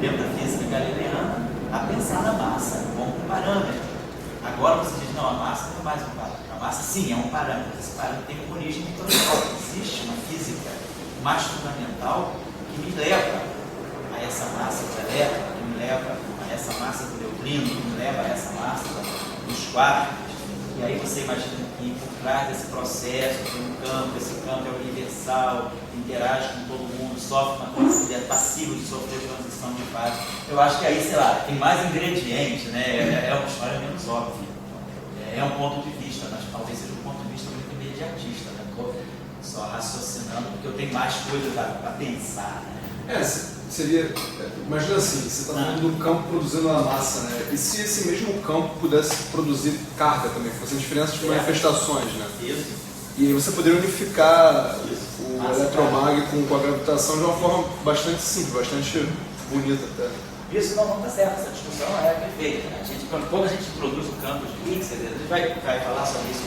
dentro da física galileana, a pensar na massa como um parâmetro. Agora você diz, não, a massa não é mais um parâmetro. A massa sim é um parâmetro, esse parâmetro tem uma origem mitológica. Existe uma física mais fundamental que me leva a essa massa do elétron, que me leva a essa massa do neutrino, que me leva a essa massa dos quarks. E aí você imagina que por trás desse processo tem um campo, esse campo é universal, interage com todo mundo, sofre uma coisa, é passivo de sofrer transição de fase. Eu acho que aí, sei lá, tem mais ingredientes, né? É uma história menos óbvia. É um ponto de vista, mas talvez seja um ponto de vista muito imediatista, né? Estou só raciocinando porque eu tenho mais coisas para pensar, né? Seria, imagina assim, você está falando do campo produzindo a massa, né? E se esse mesmo campo pudesse produzir carga também, fosse diferenças de manifestações, né? Isso. E aí você poderia unificar o Massa, eletromag com a gravitação de uma forma bastante simples, bastante bonita até. Isso não está certo, essa discussão é perfeita. Né? Quando a gente produz o campo de Higgs, a gente vai falar sobre isso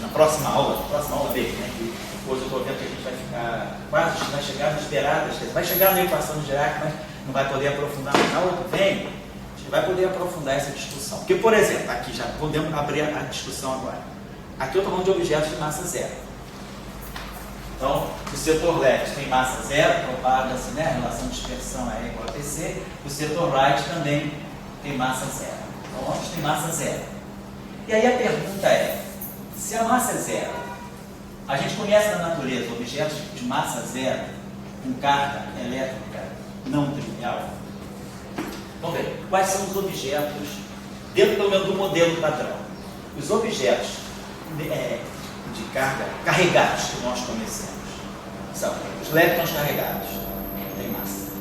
na próxima aula B, né? Que hoje eu estou vendo que a gente vai ficar quase, vai chegar nas beiradas, vai chegar na equação de Dirac, mas não vai poder aprofundar. Na aula que vem, a gente vai poder aprofundar essa discussão. Porque, por exemplo, aqui já podemos abrir a discussão agora. Aqui eu estou falando de objetos de massa zero. Então, o setor left tem massa zero, propaga-se, né, a relação de dispersão é igual a PC. O setor right também tem massa zero. Então, ambos têm massa zero. E aí a pergunta é, se a massa é zero, a gente conhece na natureza objetos de massa zero com carga elétrica não trivial? Vamos ver, quais são os objetos, dentro pelo menos do modelo padrão? Os objetos de carga carregados que nós conhecemos são os elétrons carregados, tem massa.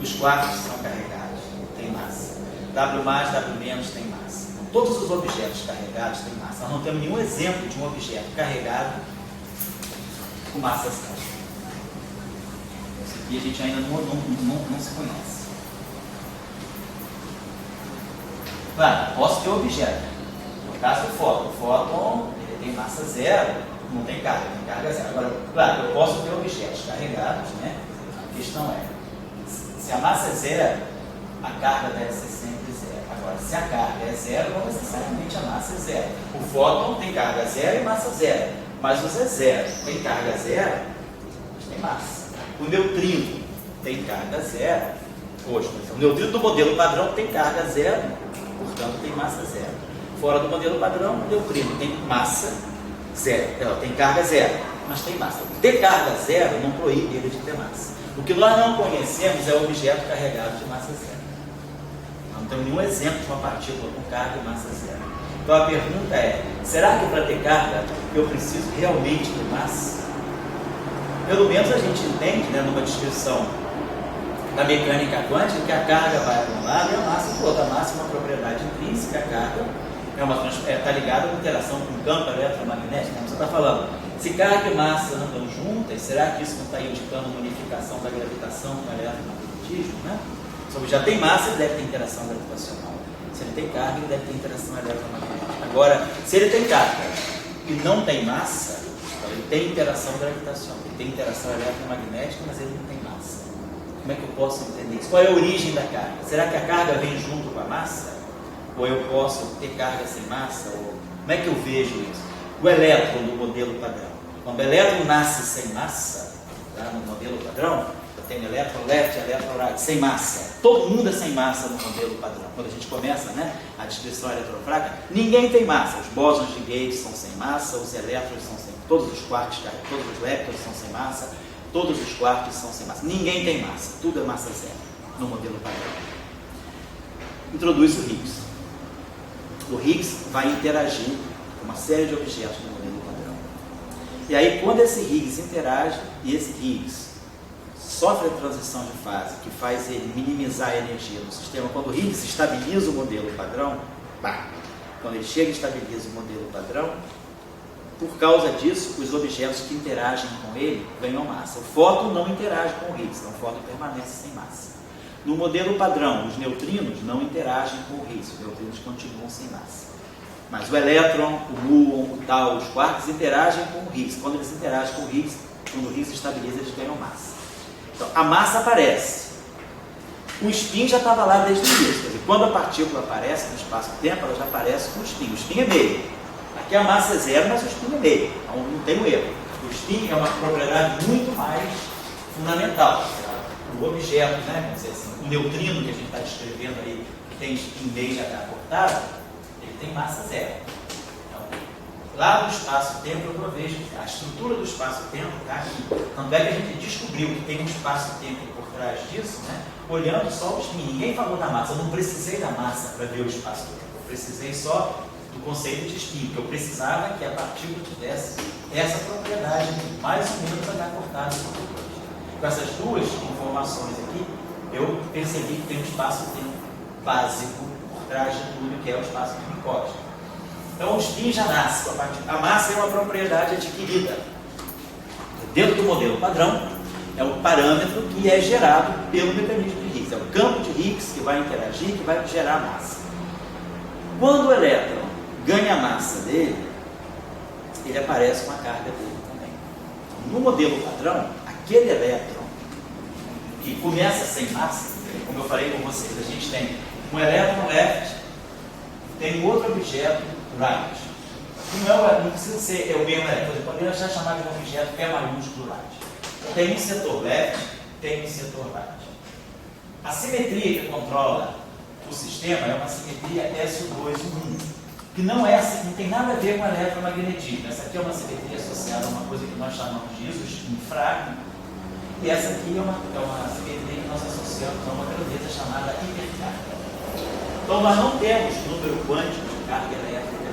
Os quarks são carregados, tem massa. W+, W- tem massa. Então, todos os objetos carregados têm massa. Nós não temos nenhum exemplo de um objeto carregado com massa zero. Isso aqui a gente ainda não se conhece. Claro, posso ter objeto. No caso do fóton. O fóton tem massa zero, não tem carga zero. Agora, claro, eu posso ter objetos carregados, né? A questão é, se a massa é zero, a carga deve ser sempre zero. Agora, se a carga é zero, não necessariamente a massa é zero. O fóton tem carga zero e massa zero, mas o Z0 tem carga zero, mas tem massa. O neutrino tem carga zero, o neutrino do modelo padrão tem carga zero, portanto tem massa zero. Fora do modelo padrão, o neutrino tem massa zero, tem carga zero, mas tem massa. Ter carga zero não proíbe ele de ter massa. O que nós não conhecemos é o objeto carregado de massa zero. Nós não temos nenhum exemplo de uma partícula com carga e massa zero. Então a pergunta é, será que para ter carga eu preciso realmente ter massa? Pelo menos a gente entende, né, numa descrição da mecânica quântica, que a carga vai para um lado e a massa para o outro. A massa é uma propriedade intrínseca, a carga está ligada à interação com o campo eletromagnético. Você está falando, se carga e massa andam juntas, será que isso não está indicando uma unificação da gravitação com o eletromagnetismo? Né? Se o objeto tem massa, ele deve ter interação gravitacional. Se ele tem carga, ele deve ter interação eletromagnética. Agora, se ele tem carga e não tem massa, então ele tem interação gravitacional, ele tem interação eletromagnética, mas ele não tem massa. Como é que eu posso entender isso? Qual é a origem da carga? Será que a carga vem junto com a massa? Ou eu posso ter carga sem massa? Ou... Como é que eu vejo isso? O elétron do modelo padrão. Quando o elétron nasce sem massa, tá, no modelo padrão, eu tenho elétron left, elétron right, sem massa. Todo mundo é sem massa no modelo padrão. Quando a gente começa, né, a descrição eletrofraca, ninguém tem massa. Os bósons de Gauge são sem massa, os elétrons são sem... Todos os quarks, todos os leptons são sem massa, todos os quarks são sem massa. Ninguém tem massa. Tudo é massa zero no modelo padrão. Introduz o Higgs. O Higgs vai interagir com uma série de objetos no modelo padrão. E aí, quando esse Higgs interage, e esse Higgs sofre a transição de fase, que faz ele minimizar a energia do sistema, quando o Higgs estabiliza o modelo padrão, quando ele chega e estabiliza o modelo padrão, por causa disso, os objetos que interagem com ele ganham massa. O fóton não interage com o Higgs, então o fóton permanece sem massa. No modelo padrão, os neutrinos não interagem com o Higgs, os neutrinos continuam sem massa. Mas o elétron, o muon, o tau, os quarks interagem com o Higgs. Quando eles interagem com o Higgs, quando o Higgs estabiliza, eles ganham massa. Então, a massa aparece. O spin já estava lá desde o início. Quer dizer, quando a partícula aparece no espaço-tempo, ela já aparece com o spin. O spin é meio. Aqui a massa é zero, mas o spin é meio. Então não tem um erro. O spin é uma propriedade muito mais fundamental. O objeto, né, vamos dizer assim, o neutrino que a gente está descrevendo aí, que tem spin meio já cortado, ele tem massa zero. Então, lá no espaço-tempo eu provejo a estrutura do espaço-tempo está aqui. Tanto é que a gente descobriu que tem um espaço-tempo por trás disso, né, olhando só o spin. Ninguém falou da massa. Eu não precisei da massa para ver o espaço-tempo. Eu precisei só do conceito de spin, porque eu precisava que a partícula tivesse essa propriedade, mais ou menos H cortado. Com essas duas informações aqui, eu percebi que tem um espaço-tempo básico por trás de tudo, que é o espaço-tempo cósmico. Então, o spin já nasce com a partícula. A massa é uma propriedade adquirida. Dentro do modelo padrão, é o parâmetro que é gerado pelo mecanismo de Higgs. É o campo de Higgs que vai interagir, que vai gerar massa. Quando o elétron ganha a massa dele, ele aparece com a carga dele também. No modelo padrão, aquele elétron que começa sem massa, como eu falei com vocês, a gente tem um elétron left, tem outro objeto right. Não precisa ser o mesmo elétron, podemos já chamar de um objeto P maiúsculo right. Tem um setor left, tem um setor right. A simetria que controla o sistema é uma simetria SO2-1, que não tem nada a ver com eletromagnetismo. Essa aqui é uma simetria associada a uma coisa que nós chamamos de isospin frágil, e essa aqui é uma simetria que nós associamos a uma grandeza chamada hipercarga. Então nós não temos número quântico de carga elétrica.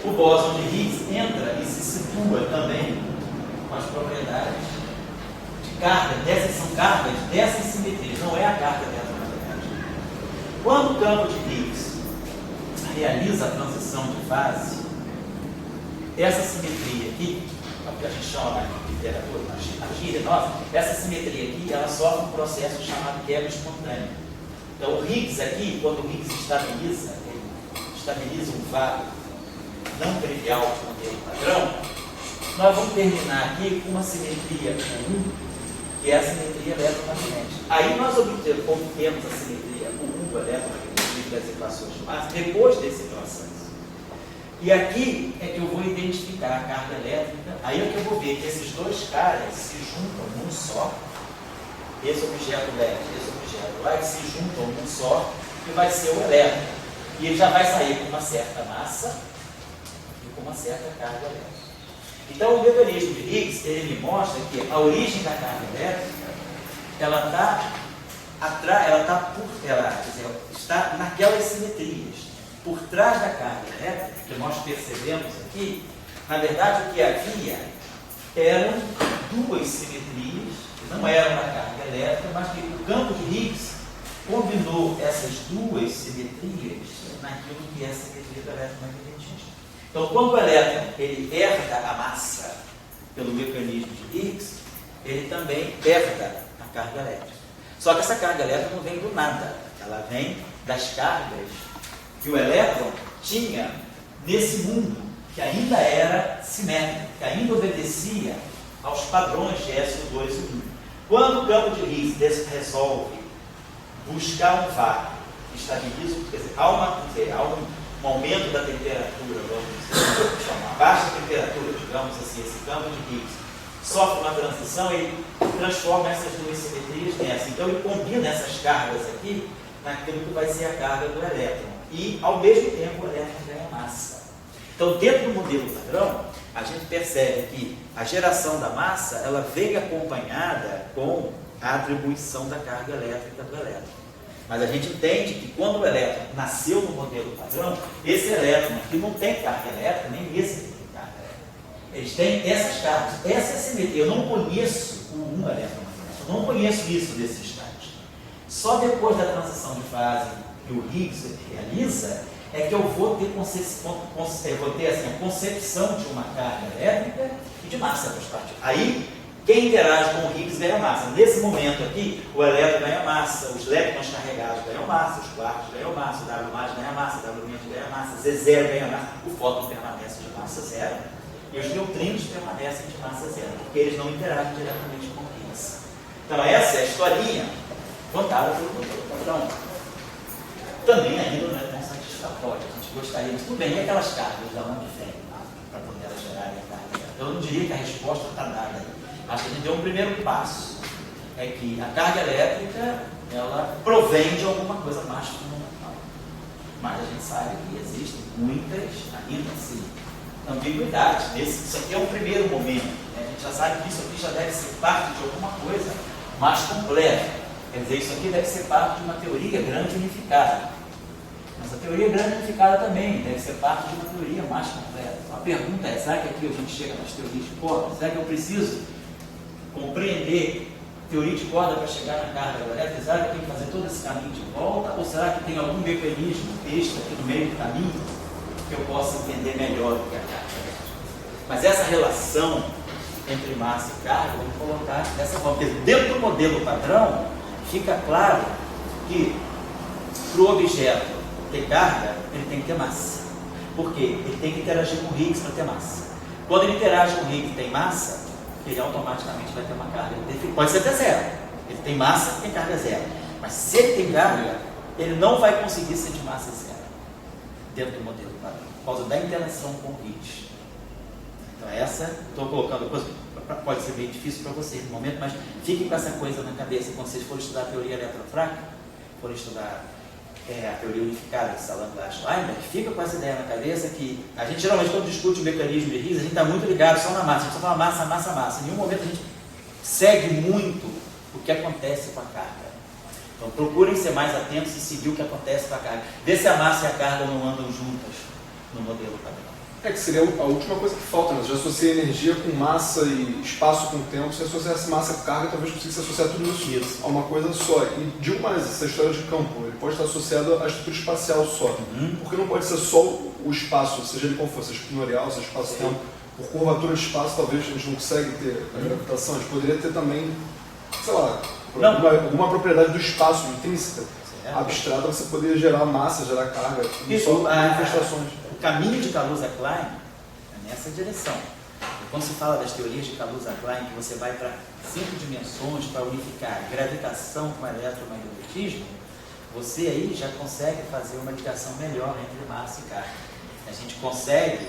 O bóson de Higgs entra e se situa também com as propriedades de carga. Essas são cargas dessas simetrias, não é a carga eletromagnética. Quando o campo de Higgs realiza a transição de fase, essa simetria aqui, que a gente chama de literatura, a gíria nossa, essa simetria aqui, ela sofre um processo chamado quebra espontânea. Então o Higgs aqui, quando o Higgs estabiliza, ele estabiliza um vácuo não trivial de modelo padrão, nós vamos terminar aqui com uma simetria comum, que é a simetria eletromagnética. Aí nós obtemos a simetria comum do eletromagnetismo das equações de massa depois desse processo. E aqui é que eu vou identificar a carga elétrica, aí é que eu vou ver que esses dois caras se juntam num só, esse objeto left e esse objeto right se juntam num só, que vai ser o elétron. E ele já vai sair com uma certa massa e com uma certa carga elétrica. Então o mecanismo de Higgs, ele me mostra que a origem da carga elétrica, ela está naquelas simetrias. Por trás da carga elétrica, que nós percebemos aqui, na verdade o que havia eram duas simetrias, que não eram da carga elétrica, mas que o campo de Higgs combinou essas duas simetrias naquilo que é a simetria do eletromagnetismo. Então, quando o elétron ele herda a massa pelo mecanismo de Higgs, ele também herda a carga elétrica. Só que essa carga elétrica não vem do nada, ela vem das cargas que o elétron tinha nesse mundo, que ainda era simétrico, que ainda obedecia aos padrões de SO2 e 1. Quando o campo de Higgs resolve buscar um vácuo, estabiliza, quer dizer, há um aumento da temperatura, vamos chamar, baixa temperatura, digamos assim, esse campo de Higgs sofre uma transição, ele transforma essas duas simetrias nessa. Então ele combina essas cargas aqui naquilo que vai ser a carga do elétron. E, ao mesmo tempo, o elétron ganha massa. Então, dentro do modelo padrão, a gente percebe que a geração da massa, ela vem acompanhada com a atribuição da carga elétrica do elétron. Mas a gente entende que quando o elétron nasceu no modelo padrão, esse elétron aqui não tem carga elétrica, nem esse aqui tem carga elétrica. Eles têm essas cargas, essa é a simetria. Eu não conheço o eletromagnético, eu não conheço isso desse instante. Só depois da transição de fase que o Higgs realiza, é que eu vou ter, a concepção de uma carga elétrica e de massa das partículas. Aí, quem interage com o Higgs ganha massa. Nesse momento aqui, o elétron ganha massa, os elétrons carregados ganham massa, os quartos ganham massa, o W+ ganha massa, o W- ganha massa, Z0 ganha massa, o fóton permanece de massa zero e os neutrinos permanecem de massa zero, porque eles não interagem diretamente com o Higgs. Então essa é a historinha votada pelo modelo padrão. Também ainda não é tão satisfatório. A gente gostaria, mas tudo bem, e aquelas cargas da onde vem para poder elas gerarem a carga? Eu não diria que a resposta está dada. Acho que a gente deu um primeiro passo. É que a carga elétrica, ela provém de alguma coisa mais fundamental. Mas a gente sabe que existem muitas, ainda assim, ambiguidades. Isso aqui é um primeiro momento. Né? A gente já sabe que isso aqui já deve ser parte de alguma coisa mais completa. Quer dizer, isso aqui deve ser parte de uma teoria grande unificada. Mas a teoria grande unificada também deve ser parte de uma teoria mais completa. A pergunta é, será que aqui a gente chega nas teorias de corda? Será que eu preciso compreender teoria de corda para chegar na carga elétrica? Será que eu tenho que fazer todo esse caminho de volta? Ou será que tem algum mecanismo extra aqui no meio do caminho que eu possa entender melhor do que a carga elétrica? Mas essa relação entre massa e carga, eu vou colocar dessa forma. Porque dentro do modelo padrão, fica claro que para o objeto ter carga, ele tem que ter massa. Por quê? Ele tem que interagir com o Higgs para ter massa. Quando ele interage com o Higgs e tem massa, ele automaticamente vai ter uma carga. Pode ser até zero. Ele tem massa e tem carga zero. Mas se ele tem carga, ele não vai conseguir ser de massa zero dentro do modelo padrão, por causa da interação com o Higgs. Então essa, estou colocando coisa, pode ser bem difícil para vocês no momento, mas fiquem com essa coisa na cabeça quando vocês forem estudar a teoria eletrofrágil, forem estudar a teoria unificada de Salant-Schweinberg, fica com essa ideia na cabeça que a gente geralmente quando discute o mecanismo de Higgs, a gente está muito ligado só na massa, a gente só fala massa, massa, massa. Em nenhum momento a gente segue muito o que acontece com a carga. Então procurem ser mais atentos e seguir o que acontece com a carga. Vê se a massa e a carga não andam juntas no modelo padrão. É que seria a última coisa que falta, né? Você já associa energia com massa e espaço com tempo. Se associasse massa com carga, talvez consiga associar tudo isso a uma coisa só. E digo mais, essa história de campo, ele pode estar associado à estrutura espacial só. Porque não pode ser só o espaço, seja ele qual for, seja equinorial, seja espaço-tempo. Por curvatura de espaço, talvez a gente não consegue ter a gravitação. A gente poderia ter também, sei lá, alguma propriedade do espaço intrínseca, abstrata, você poderia gerar massa, gerar carga, e só manifestações. O caminho de Kaluza-Klein é nessa direção. E quando se fala das teorias de Kaluza-Klein, que você vai para 5 dimensões para unificar gravitação com eletromagnetismo, você aí já consegue fazer uma ligação melhor entre massa e carga. A gente consegue,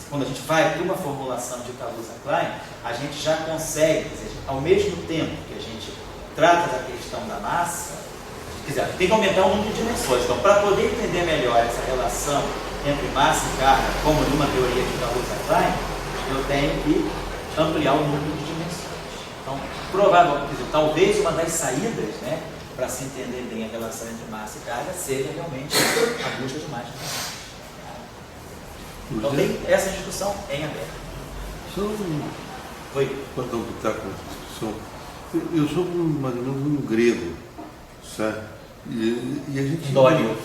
quando a gente vai para uma formulação de Kaluza-Klein, a gente já consegue, ao mesmo tempo que a gente trata da questão da massa, tem que aumentar o número de dimensões. Então, para poder entender melhor essa relação entre massa e carga, como numa teoria de Kaluza-Klein, eu tenho que ampliar o número de dimensões. Então, provavelmente, talvez uma das saídas, né, para se entender bem a relação entre massa e carga seja realmente a busca de mais dimensões. Então, tem essa discussão em aberto. Oi? Pode completar com a discussão. Eu sou mais ou menos um grego, certo? E a gente... Dório,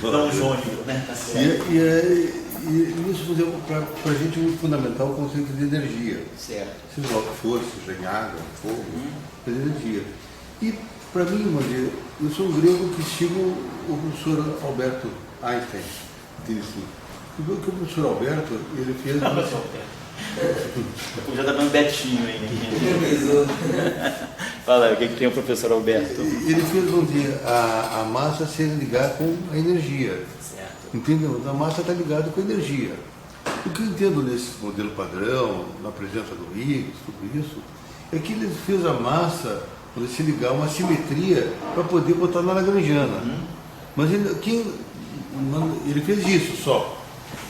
Dom Jônio, né? Tá certo. E isso para a gente é muito fundamental o conceito de energia. Certo. Seja lá o que for, seja em água, fogo, energia. E para mim, eu sou um grego que sigo o professor Alberto Einstein. Porque o professor Alberto, ele fez... Já está dando Betinho aí. Fala, o que tem o professor Alberto? Ele fez, vamos dizer, a massa se ligar com a energia. Certo. Entendeu? A massa está ligada com a energia. O que eu entendo nesse modelo padrão, na presença do Higgs, tudo isso, é que ele fez a massa para se ligar a uma simetria para poder botar na lagrangiana. Mas ele fez isso só.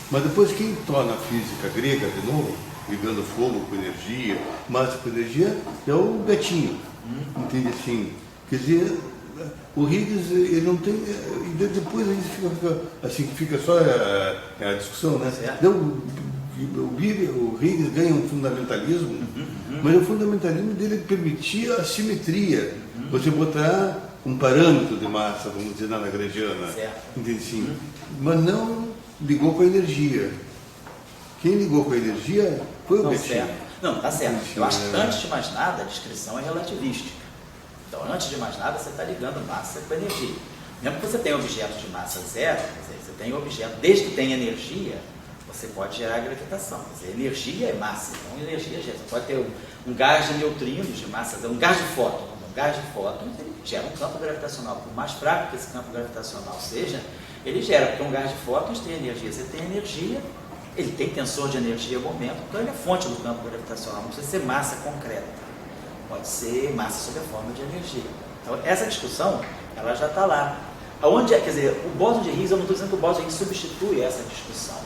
Mas depois quem torna a física grega de novo, ligando fogo com energia, massa com energia, é o Betinho. Entende assim? Quer dizer, o Higgs, ele não tem... E depois a gente fica só a discussão, né? Então, o Higgs ganha um fundamentalismo, mas o fundamentalismo dele permitia a simetria. Você botar um parâmetro de massa, vamos dizer, na lagrangiana. Entende assim? Mas não ligou com a energia. Quem ligou com a energia foi o Betinho. Não, tá certo. Eu acho que antes de mais nada a descrição é relativística. Então, antes de mais nada, você está ligando massa com energia. Mesmo que você tenha objetos de massa zero, você tem objeto, desde que tenha energia, você pode gerar gravitação. Quer dizer, energia é massa, então energia gera. Você pode ter um gás de neutrinos de massa zero, um gás de fóton, vamos gás de fótons, ele gera um campo gravitacional. Por mais fraco que esse campo gravitacional seja, ele gera, porque um gás de fótons tem energia. Você tem energia, ele tem tensor de energia, momento, então ele é fonte do campo gravitacional, não precisa ser massa concreta, pode ser massa sob a forma de energia. Então essa discussão, ela já está lá. Aonde quer dizer, o bóson de Higgs, eu não estou dizendo que o bóson de Higgs substitui essa discussão.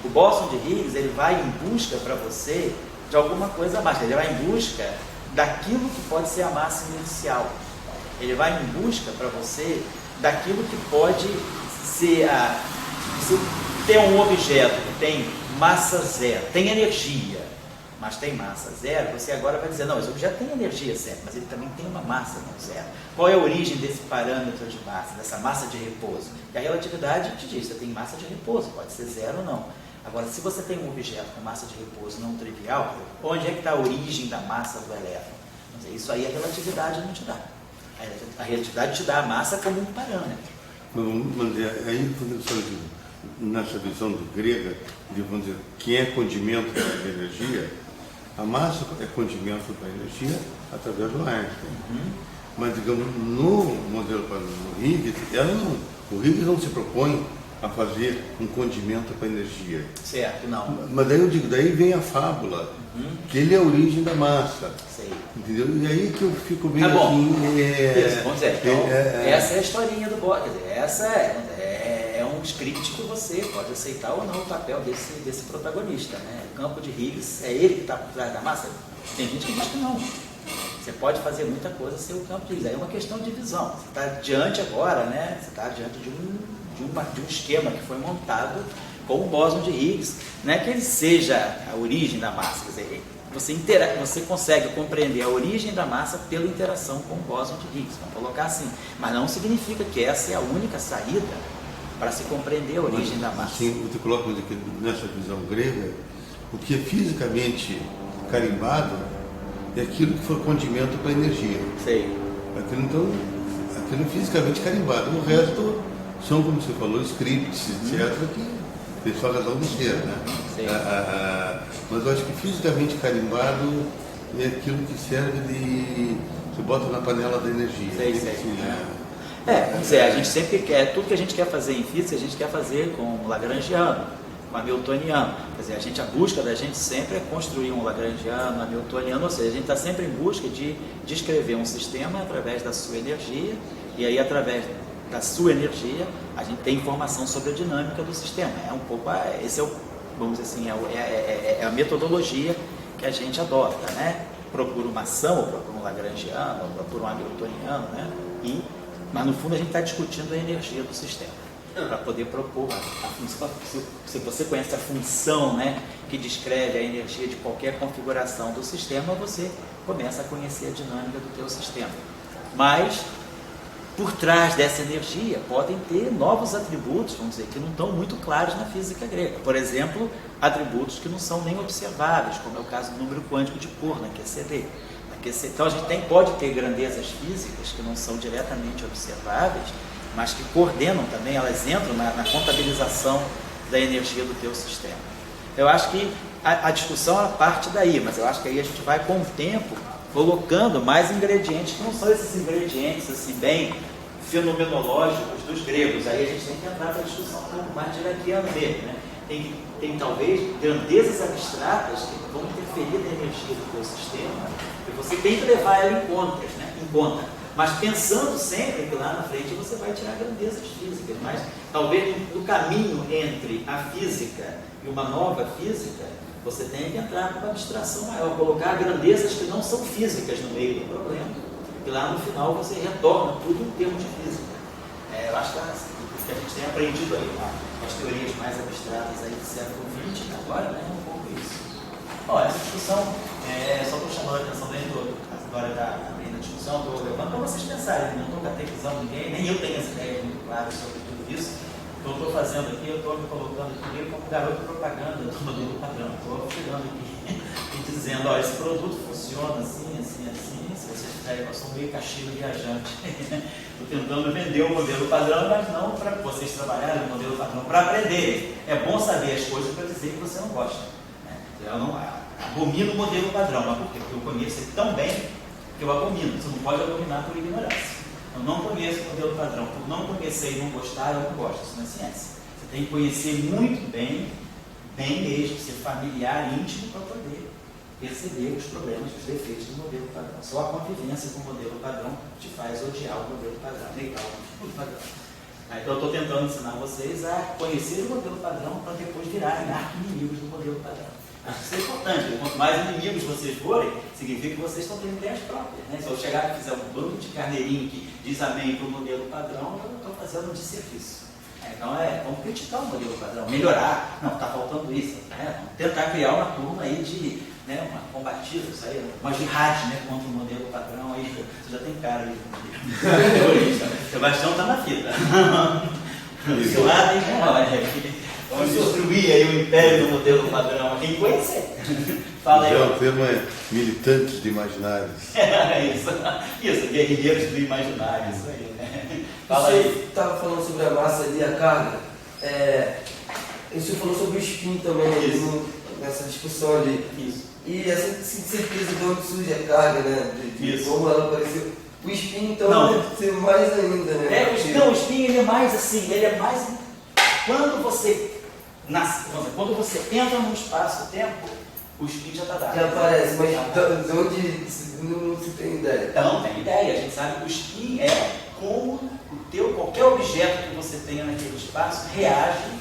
O bóson de Higgs, ele vai em busca para você de alguma coisa a mais, ele vai em busca daquilo que pode ser a massa inercial. Ele vai em busca para você daquilo que pode ser se tem um objeto que tem massa zero, tem energia, mas tem massa zero, você agora vai dizer, não, esse objeto tem energia certo, mas ele também tem uma massa não zero. Qual é a origem desse parâmetro de massa, dessa massa de repouso? E a relatividade te diz, você tem massa de repouso, pode ser zero ou não. Agora, se você tem um objeto com massa de repouso não trivial, onde é que está a origem da massa do elétron? Isso aí a relatividade não te dá. A relatividade te dá a massa como um parâmetro. Vamos dizer, aí, nessa visão grega, de, vamos dizer, quem é condimento da energia, a massa é condimento da energia através do Einstein. Mas, digamos, no modelo no Higgs, o Higgs não se propõe a fazer um condimento para a energia. Certo, não. Mas daí eu digo, daí vem a fábula, que ele é a origem da massa. Sei. Entendeu? E aí que eu fico meio bom. assim... Isso, vamos dizer, então, essa é a historinha do bóson. Essa é um script que você pode aceitar ou não o papel desse protagonista. Né? O campo de Higgs, é ele que está por trás da massa? Tem gente que diz que não. Você pode fazer muita coisa sem o campo de Higgs. Aí é uma questão de visão. Você está diante agora, né? Você está diante de um esquema que foi montado com o bóson de Higgs. Não é que ele seja a origem da massa, quer dizer, você consegue compreender a origem da massa pela interação com o bóson de Higgs, vamos colocar assim. Mas não significa que essa é a única saída para se compreender a origem da massa. Sim, você coloca aqui nessa visão grega, o que é fisicamente carimbado é aquilo que foi condimento para a energia. Sei. Aquilo é fisicamente carimbado. O resto são, como você falou, scripts, etc., que tem só razão de ser, né? Mas eu acho que fisicamente carimbado é aquilo que serve de... Você bota na panela da energia. Sei. Vamos dizer, a gente sempre quer, tudo que a gente quer fazer em física, a gente quer fazer com o lagrangiano, com hamiltoniano. Quer dizer, a busca da gente sempre é construir um lagrangiano, hamiltoniano, ou seja, a gente está sempre em busca de descrever um sistema através da sua energia, e aí através da sua energia, a gente tem informação sobre a dinâmica do sistema. É um pouco, esse é o, vamos dizer assim, é a metodologia que a gente adota, né? Procura uma ação, ou procura um lagrangiano, ou procura um hamiltoniano, né? Mas no fundo a gente está discutindo a energia do sistema, para poder propor a função. Se você conhece a função, né, que descreve a energia de qualquer configuração do sistema, você começa a conhecer a dinâmica do teu sistema. Mas por trás dessa energia podem ter novos atributos, vamos dizer, que não estão muito claros na física grega. Por exemplo, atributos que não são nem observáveis, como é o caso do número quântico de Coulomb, na QCD. Então a gente pode ter grandezas físicas que não são diretamente observáveis, mas que coordenam também, elas entram na contabilização da energia do teu sistema. Eu acho que a discussão ela parte daí, mas eu acho que aí a gente vai com o tempo colocando mais ingredientes, que não são esses ingredientes assim bem fenomenológicos dos gregos. Aí a gente tem que entrar para a discussão um pouco mais diraquiana mesmo, né? Tem talvez grandezas abstratas que vão interferir na energia do teu sistema, e você tem que levar ela em conta, mas pensando sempre que lá na frente você vai tirar grandezas físicas. Mas talvez no caminho entre a física e uma nova física, você tenha que entrar com uma abstração maior, colocar grandezas que não são físicas no meio do problema, e lá no final você retorna tudo em termos de física. Eu acho que a gente tem aprendido aí, as teorias mais abstratas aí do século XX, agora, né, é um pouco isso. Bom, essa discussão, só estou chamando a atenção dentro agora da discussão, estou levando para vocês pensarem, não estou catequizando ninguém, nem eu tenho as ideias muito claras sobre tudo isso. O que eu estou fazendo aqui, eu estou me colocando aqui como garoto propaganda do modelo padrão. Estou chegando aqui e dizendo, esse produto funciona assim, assim, assim. Se vocês quiserem, eu sou meio caixeiro viajante. Estou tentando vender o modelo padrão, mas não para vocês trabalharem no modelo padrão, para aprenderem. É bom saber as coisas para dizer que você não gosta. Eu não abomino o modelo padrão, mas por quê? Porque eu conheço ele tão bem que eu abomino. Você não pode abominar por ignorância. Eu não conheço o modelo padrão. Por não conhecer e não gostar, eu não gosto. Isso não é ciência. Você tem que conhecer muito bem, bem mesmo, ser familiar, íntimo, para poder perceber os problemas, os defeitos do modelo padrão. Só a convivência com o modelo padrão te faz odiar o modelo padrão, negar o modelo padrão. Então eu estou tentando ensinar vocês a conhecer o modelo padrão para depois virarem arqui-inimigos do modelo padrão. Acho que isso é importante. Quanto mais inimigos vocês forem, significa que vocês estão tendo ideias próprias. Né? Se eu chegar e fizer um bando de carneirinho que diz amém para o modelo padrão, eu estou fazendo um desserviço. Então vamos criticar o modelo padrão, melhorar. Não, está faltando isso. Né? Vamos tentar criar uma turma aí de uma combativa, isso aí, uma jihad, né, contra o modelo padrão. Aí, você já tem cara aí de Sebastião está na fita. Seu lado, hein? Vamos destruir aí o império do modelo padrão. Tem que conhecer. Fala aí. O termo é militantes de imaginários. Isso, guerrilheiros do imaginário, isso aí, né? Fala aí. Você estava falando sobre a massa ali, a carga. Você falou sobre o spin também nessa discussão ali. Isso. E essa certeza de onde surge a carga, né? De como ela apareceu. O spin, então, Não. deve ser mais ainda, né? O spin ele é mais assim, ele é mais. Quando você nasce, quando você entra num espaço-tempo, o spin já está dado. Já aparece, mas de onde não se tem ideia. Não tem ideia, a gente sabe que o spin é como qualquer objeto que você tenha naquele espaço reage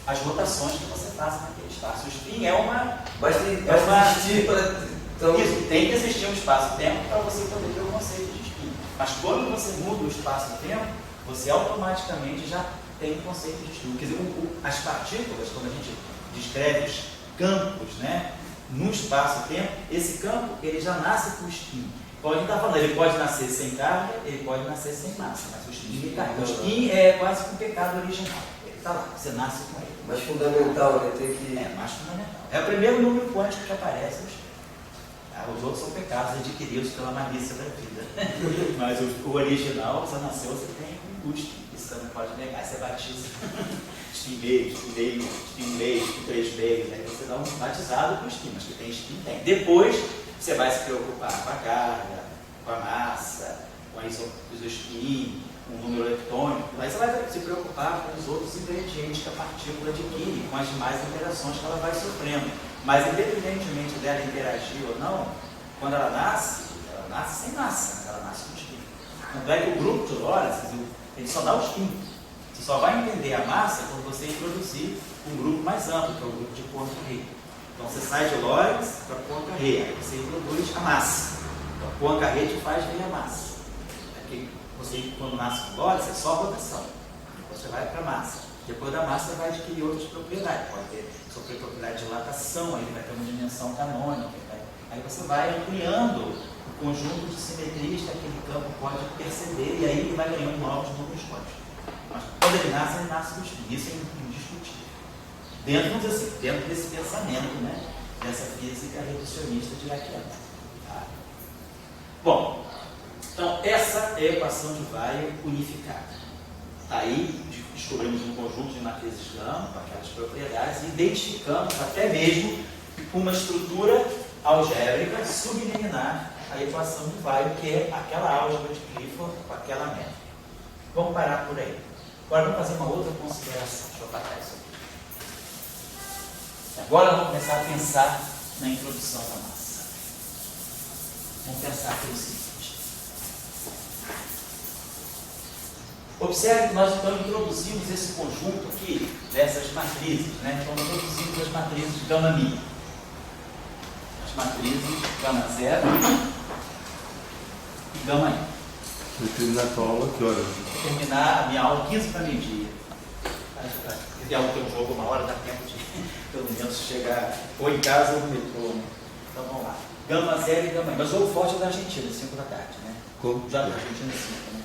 às rotações que você faça naquele espaço. O spin é uma. Mas tem existir para. Então... Isso, tem que existir um espaço-tempo para você poder ter o conceito de spin. Mas quando você muda o espaço-tempo, você automaticamente já tem um conceito de spin. Quer dizer, as partículas, quando a gente descreve os campos, né, no espaço-tempo, esse campo ele já nasce com o spin. Como a gente está falando, ele pode nascer sem carga, ele pode nascer sem massa, mas o spin tem carga. O spin é quase que um pecado original. Ele está lá, você nasce com ele. Mais fundamental, né? Tem que... É, mais fundamental. É o primeiro número quântico que aparece. Os outros são pecados adquiridos pela malícia da vida. Mas o original, você nasceu, você tem um custo. Isso você não pode negar, você batiza. Spin meio, spin meio, spin 3 meios. Aí você dá um batizado com spin, mas que tem spin, tem. Depois, você vai se preocupar com a carga, com a massa, com a isospin, com o número eletônico. Aí você vai se preocupar com os outros ingredientes que a partícula adquire, com as demais interações que ela vai sofrendo. Mas, independentemente dela interagir ou não, quando ela nasce sem massa, ela nasce com spin. Tanto é que o grupo de Lorentz, ele só dá o spin. Você só vai entender a massa quando você introduzir um grupo mais amplo, que é o grupo de Poincare. Então, você sai de Lorentz para Poincare, aí você introduz a massa. Então, Poincare te faz ver a massa. Aqui, você, quando nasce com Lorentz, é só rotação. Você vai para a massa. Depois da massa, vai adquirir outras propriedades. Pode ter propriedade de dilatação, aí vai ter uma dimensão canônica. Aí você vai ampliando o conjunto de simetrias que aquele campo pode perceber, e aí ele vai ganhando novos números quânticos. Mas quando ele nasce do spin. Isso é indiscutível. Dentro desse pensamento, né, dessa física reducionista de Lacan. Tá? Bom, então essa é a equação de Weyl unificada. Aí descobrimos um conjunto de matrizes gama com aquelas propriedades e identificamos até mesmo uma estrutura algébrica subliminar à equação de Weyl, que é aquela álgebra de Clifford com aquela métrica. Vamos parar por aí. Agora vamos fazer uma outra consideração. Deixa eu apagar isso aqui. Agora vamos começar a pensar na introdução da massa. Vamos pensar pelo seguinte. Observe que nós então introduzimos esse conjunto aqui dessas matrizes, né? Então introduzimos as matrizes gama-mi. As matrizes gama-0 e gama-i. Vou terminar a tua aula que horas? Vou terminar a minha aula 15 para meio-dia. Se der um jogo uma hora, dá tempo de pelo menos chegar ou em casa ou no metrô. Então vamos lá. Gama-0 e gama-i. Mas o jogo forte é da Argentina, 5 da tarde, né? Como? Já da Argentina 5, né?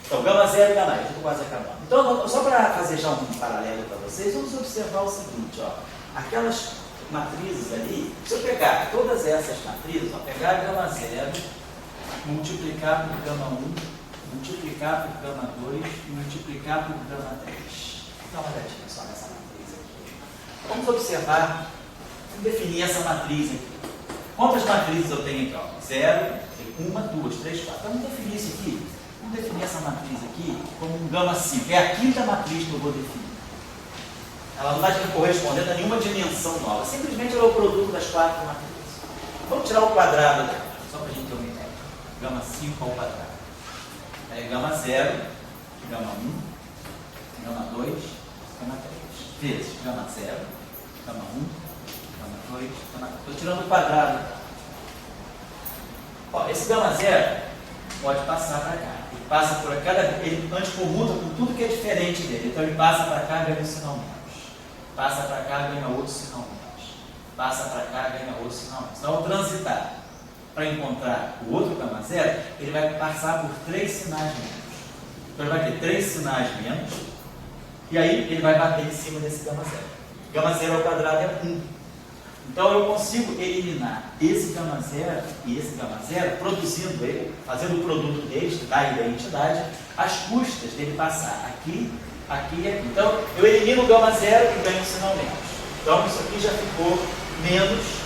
Então, gama-0 e gama-i, estou quase acabando. Então, só para fazer já um paralelo para vocês, vamos observar o seguinte, ó. Aquelas matrizes ali, se eu pegar todas essas matrizes, ó, pegar gama-0, multiplicar por gama-1, multiplicar por gama-2 e multiplicar por gama-3. Dá uma olhadinha só nessa matriz aqui. Vamos observar, vamos definir essa matriz aqui. Quantas matrizes eu tenho aqui? Ó? 0, 1, 2, 3, 4. Vamos definir isso aqui. Vamos definir essa matriz aqui como um gama 5. É a quinta matriz que eu vou definir. Ela não vai corresponder a nenhuma dimensão nova. Simplesmente ela é o produto das 4 matrizes. Vamos tirar o quadrado dela, só para a gente ter uma ideia. Gama 5 ao quadrado. É gama 0, gama 1, gama 2, gama 3. Vezes gama 0, gama 1, gama 2, gama 3. Estou tirando o quadrado. Ó, esse gama 0 pode passar para cá. Ele passa por cada. Ele anticomuta com tudo que é diferente dele. Então ele passa para cá e ganha um sinal menos. Passa para cá e ganha outro sinal menos. Passa para cá e ganha outro sinal menos. Então ao transitar para encontrar o outro gama 0, ele vai passar por 3 sinais menos. Então ele vai ter 3 sinais menos. E aí ele vai bater em cima desse gama 0. Gama 0 ao quadrado é 1. Então eu consigo eliminar esse gama 0 e esse gama 0, produzindo ele, fazendo o produto deles, da identidade, às custas dele passar aqui, aqui e aqui. Então eu elimino o gama 0 e ganho um sinal menos. Então isso aqui já ficou menos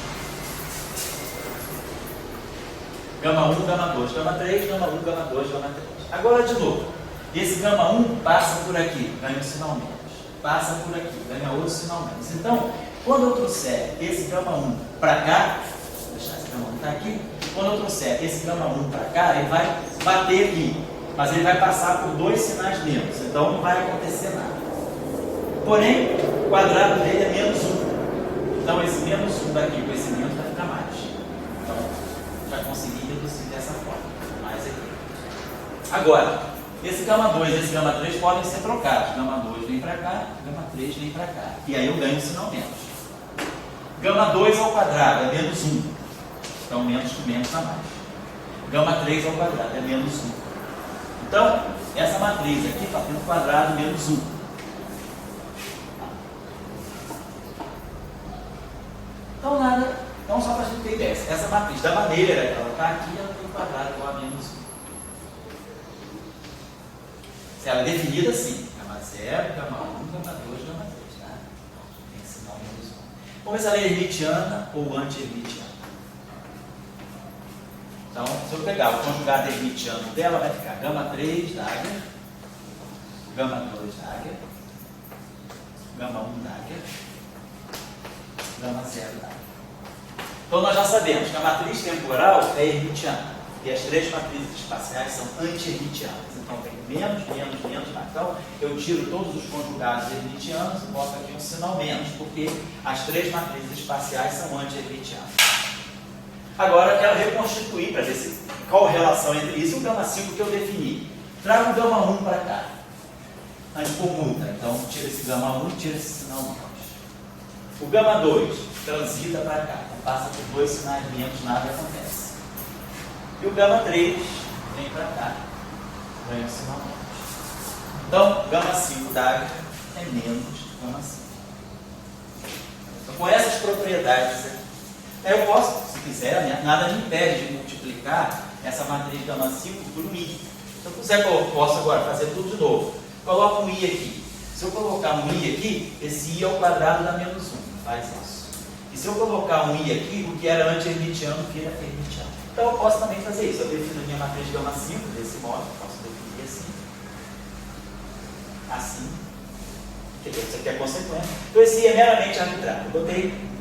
gama 1, gama 2, gama 3, gama 1, gama 2, gama 3. Agora de novo, esse gama 1 passa por aqui, ganha um sinal menos. Passa por aqui, ganha outro sinal menos. Então, quando eu trouxer esse gama 1 para cá, vou deixar esse gama 1 tá aqui, quando eu trouxer esse gama 1 para cá, ele vai bater aqui, mas ele vai passar por 2 sinais menos, então não vai acontecer nada. Porém, o quadrado dele é menos 1. Então esse menos 1 daqui com esse menos vai ficar mais. Então, já consegui reduzir dessa forma. Mais aqui. Agora, esse gama 2 e esse gama 3 podem ser trocados. Gama 2 vem para cá, gama 3 vem para cá. E aí eu ganho um sinal menos. Gama 2 ao quadrado é menos 1. Então menos com menos dá mais. Gama 3 ao quadrado é menos 1. Então, essa matriz aqui está tendo quadrado menos 1. Então nada, então só para a gente ter ideia, essa matriz da maneira que ela está aqui, ela tem quadrado igual a menos 1. Se ela é definida assim, gama 0, gama 1, gama 2, gama 3, tá? Tem que sinal menos 1. Vamos ver se ela é hermitiana ou anti-hermitiana. Então, se eu pegar o conjugado hermitiano dela, vai ficar gama 3 Dagger, gama 2 Dagger, gama 1 Dagger, gama 0 Dagger. Então nós já sabemos que a matriz temporal é hermitiana e as 3 matrizes espaciais são anti-hermitianas. Então tem menos, menos, menos, mais. Então eu tiro todos os conjugados hermitianos e boto aqui um sinal menos, porque as 3 matrizes espaciais são anti-hermitianas. Agora eu quero reconstituir para ver qual a relação entre isso e o gama 5 que eu defini. Trago o gama 1 para cá. Anticomuta. Então tira esse gama 1 e tira esse sinal menos. O gama 2 transita para cá. Então passa por 2 sinais menos, nada acontece. E o gama 3 vem para cá. Ganha um sinal menos. Então, gama 5 Dagger é menos gama 5. Então, com essas propriedades aqui, eu posso, se quiser, nada me impede de multiplicar essa matriz gama 5 por um i. Se eu quiser, eu posso agora fazer tudo de novo. Coloco um i aqui. Se eu colocar um i aqui, esse i ao quadrado dá menos 1. Faz isso. E se eu colocar um i aqui, o que era anti-hermitiano vira hermitiano. Então eu posso também fazer isso. Eu defino a minha matriz gama 5 desse modo. Posso definir assim. Assim. Isso aqui é consequência. Então esse i é meramente arbitrário.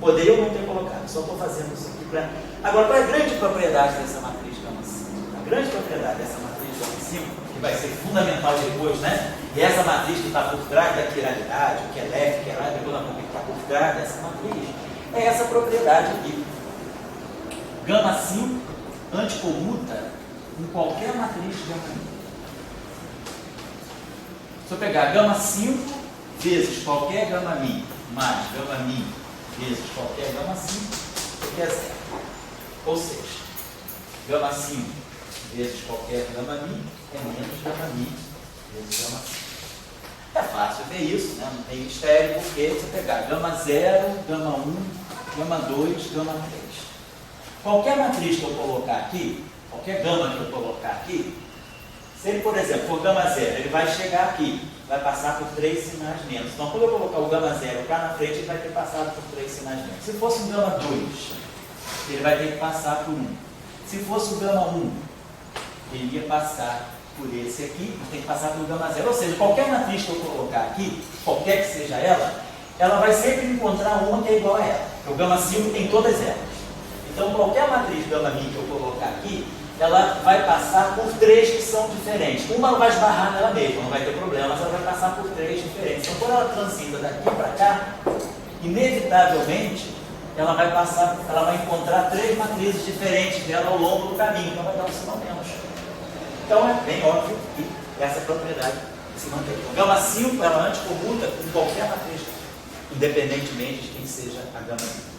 Poderia ou não ter colocado. Só estou fazendo isso aqui para... Agora, qual é a grande propriedade dessa matriz gama 5? A grande propriedade dessa matriz gama 5, que vai ser fundamental depois, né? E essa matriz que está por trás da quiralidade, o que é leve, o que é lá, depois nós vamos ver que está por trás dessa matriz, é essa propriedade aqui. Gama 5 anticomuta em qualquer matriz de gama 1. Se eu pegar gama 5 vezes qualquer gama mi, mais gama mi vezes qualquer gama 5, isso aqui é 0. Ou seja, gama 5 vezes qualquer gama mi é menos gama mi vezes gama 5. É fácil ver isso, né? Não tem mistério, porque você pegar gama 0, gama 1, gama 2, gama 3. Qualquer matriz que eu colocar aqui, qualquer gama que eu colocar aqui, se ele, por exemplo, for gama 0, ele vai chegar aqui, vai passar por 3 sinais menos. Então, quando eu colocar o gama 0 cá na frente, ele vai ter passado por 3 sinais menos. Se fosse um gama 2, ele vai ter que passar por 1. Se fosse o gama 1, ele ia passar por esse aqui, tem que passar pelo gama 0. Ou seja, qualquer matriz que eu colocar aqui, qualquer que seja ela vai sempre encontrar uma que é igual a ela. O gama 5 tem todas elas. Então, qualquer matriz gama min que eu colocar aqui, ela vai passar por 3 que são diferentes. Uma não vai esbarrar nela mesma, não vai ter problema, mas ela vai passar por 3 diferentes. Então, quando ela transita daqui para cá, inevitavelmente, ela vai encontrar 3 matrizes diferentes dela ao longo do caminho, então vai dar um sinal menos. Então, é bem óbvio que essa propriedade se mantém. O gama 5, ela anticomuta com qualquer matriz, independentemente de quem seja a gama min.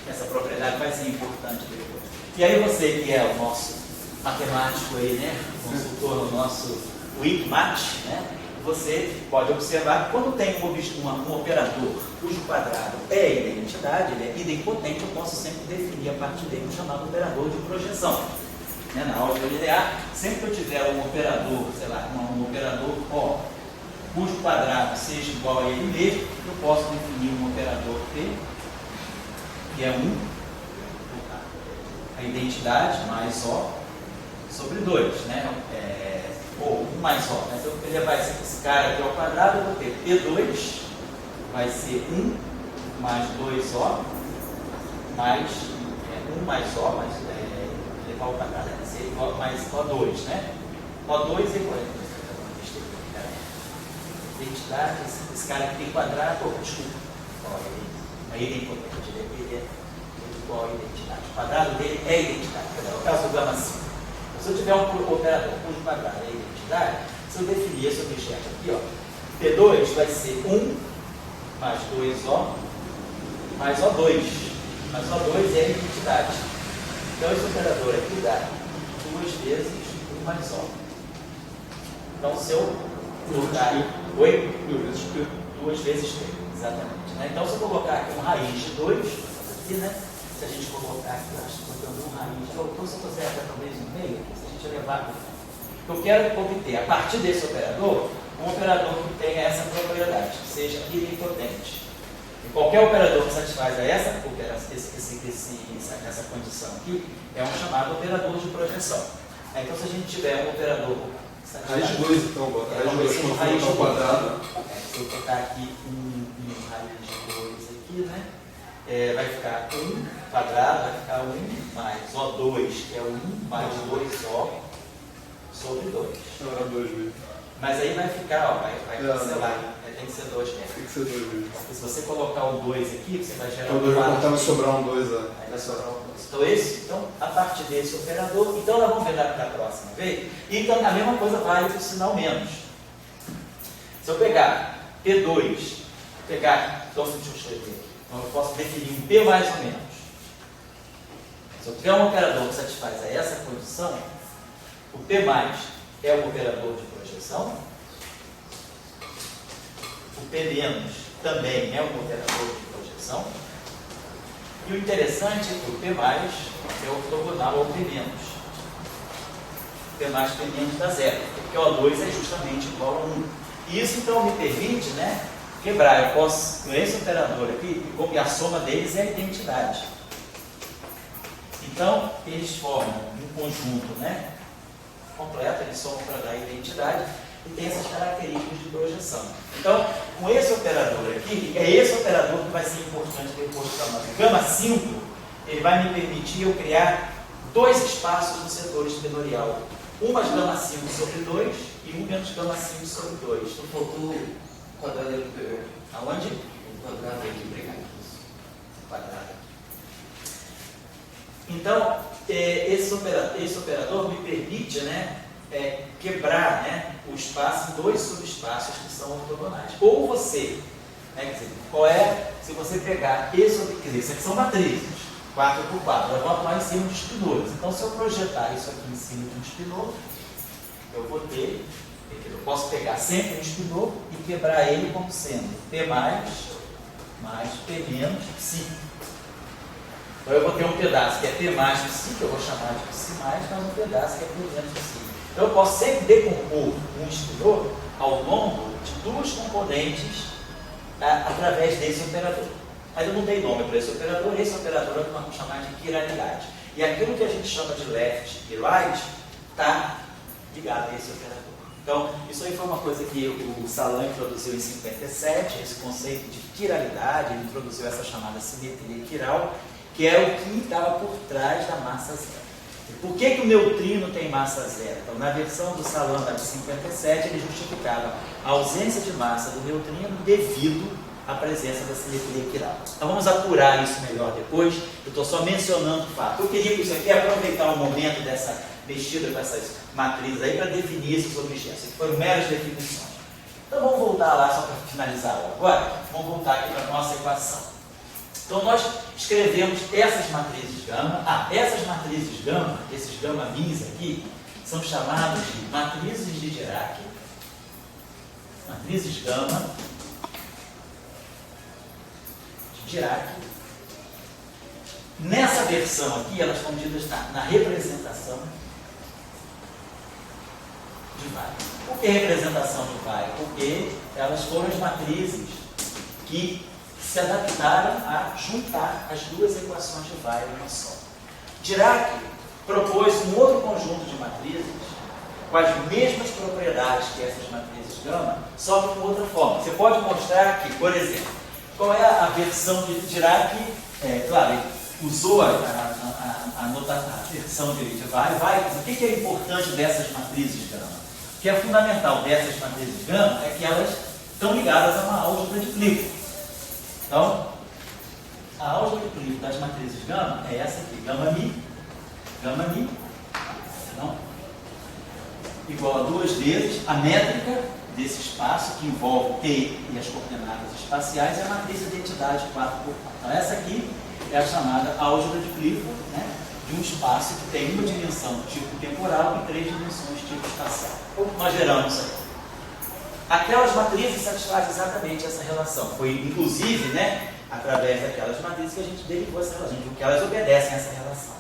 Essa propriedade vai ser importante depois. E aí você que é o nosso matemático aí, né, consultor no nosso WICMAT, né, você pode observar que quando tem um operador cujo quadrado é identidade, ele é idempotente, eu posso sempre definir a partir dele um chamado operador de projeção. Né, na álgebra linear, sempre que eu tiver um operador, sei lá, um operador O, cujo quadrado seja igual a ele mesmo, eu posso definir um operador P, que é 1, a identidade mais O sobre 2, né? Ou 1 mais O. Né? Então, ele vai ser esse cara aqui ao quadrado, eu vou ter P2, vai ser 1 mais 2O, mais 1 mais O, mais levar ao quadrado, vai ser igual mais O2, né? O2 é igual a identidade, esse cara aqui tem quadrado, desculpa, aí ele é importante, ele é igual a identidade. O quadrado dele é identidade. É o caso do gama 5. Se eu tiver um operador cujo quadrado é identidade, se eu definir esse objeto aqui, ó, P2 vai ser 1 mais 2O mais O2. Mas O2 é identidade. Então esse operador aqui dá 2 vezes 1 mais O. Então se eu colocar 2 vezes P. Exatamente. Né? Então se eu colocar aqui uma raiz de 2, aqui, né? Se a gente colocar aqui, eu acho que botando uma raiz, ou se eu puser até talvez no meio, se a gente levar, eu quero obter, a partir desse operador, um operador que tenha essa propriedade, que seja idempotente. E qualquer operador que satisfaz essa condição aqui, é um chamado operador de projeção. Então se a gente tiver um operador que satisfaz... Raiz de 2, então, bota raiz de 2 quadrado. Se eu botar aqui raiz de 2 aqui, né? Vai ficar 1 quadrado, vai ficar 1 mais O2, que é 1 mais 2O sobre 2. Não, era 2 mesmo. Mas aí vai ficar, ó, vai cancelar, tem que ser 2 mesmo. Tem que ser 2 mesmo. Porque se você colocar o 2 aqui, você vai gerar o 2 vai contar, vai sobrar um 2. Aí vai sobrar um 2. Então, a partir desse operador, então nós vamos ver na próxima vez. Então, a mesma coisa vale para o sinal menos. Se eu pegar P2, então deixa eu escrever aqui. Então eu posso definir um P mais ou menos. Se eu tiver um operador que satisfaz a essa condição, o P mais é um operador de projeção, o P menos também é um operador de projeção, e o interessante é que o P mais é ortogonal ao P menos. P mais P menos dá 0, porque o O2 é justamente igual a 1. E isso então me permite, né, quebrar. Eu posso, com esse operador aqui, e a soma deles é a identidade. Então, eles formam um conjunto, né, completo, eles somam para dar identidade e tem essas características de projeção. Então, com esse operador aqui, é esse operador que vai ser importante depois para nós. O gama 5, ele vai me permitir eu criar 2 espaços no setor espinorial. Um mais gama 5 sobre 2 e um menos gama 5 sobre 2. Então faltou o quadrado anterior. Aonde? O quadrado aqui, obrigado. Quadrado. Então, esse operador me permite, né, quebrar, né, o espaço em 2 subespaços que são ortogonais. Ou você, né, quer dizer, se você pegar esse, quer dizer, isso aqui são matrizes, 4x4, eu vou atuar em cima de espinores. Então, se eu projetar isso aqui em cima de um espinor, eu vou ter, eu posso pegar sempre um espinor e quebrar ele como sendo P mais P menos psi. Então eu vou ter um pedaço que é P mais psi, que eu vou chamar de psi mais, mas um pedaço que é P menos psi. Então eu posso sempre decompor um espinor ao longo de 2 componentes através desse operador. Mas eu não dei nome para esse operador vamos chamar de quiralidade. E aquilo que a gente chama de left e right está ligado a esse operador. Então, isso aí foi uma coisa que o Salan introduziu em 57, esse conceito de quiralidade, ele introduziu essa chamada simetria quiral, que é o que estava por trás da massa zero. E por que o neutrino tem massa zero? Então, na versão do Salan de 57, ele justificava a ausência de massa do neutrino devido à presença da simetria quiral. Então, vamos apurar isso melhor depois. Eu estou só mencionando o fato. Eu queria isso aqui aproveitar o momento dessa mexida com essas matrizes aí para definir esses objetos. Aqui foram meras definições. Então, vamos voltar lá só para finalizar agora. Vamos voltar aqui para a nossa equação. Então, nós escrevemos essas matrizes gama. Essas matrizes gama, esses gama minis aqui, são chamados de matrizes de Dirac. Matrizes gama de Dirac. Nessa versão aqui, elas estão ditas na representação de Weyl. Por que representação de Weyl? Porque elas foram as matrizes que se adaptaram a juntar as duas equações de Weyl em uma só. Dirac propôs um outro conjunto de matrizes com as mesmas propriedades que essas matrizes gama, só que com outra forma. Você pode mostrar aqui, por exemplo, qual é a versão de Dirac. Claro, ele usou a versão de Weyl. O que é importante dessas matrizes gama? O que é fundamental dessas matrizes gama é que elas estão ligadas a uma álgebra de Clifford. Então, a álgebra de Clifford das matrizes gama é essa aqui, gama mi, não, igual a 2 vezes a métrica desse espaço que envolve T e as coordenadas espaciais é a matriz de identidade 4x4. Então, essa aqui é a chamada álgebra de Clifford, né, de um espaço que tem uma dimensão tipo temporal e 3 dimensões tipo espacial. Como nós geramos isso aí? Aquelas matrizes satisfazem exatamente essa relação. Foi, inclusive, né, através daquelas matrizes que a gente derivou essa relação, porque elas obedecem a essa relação.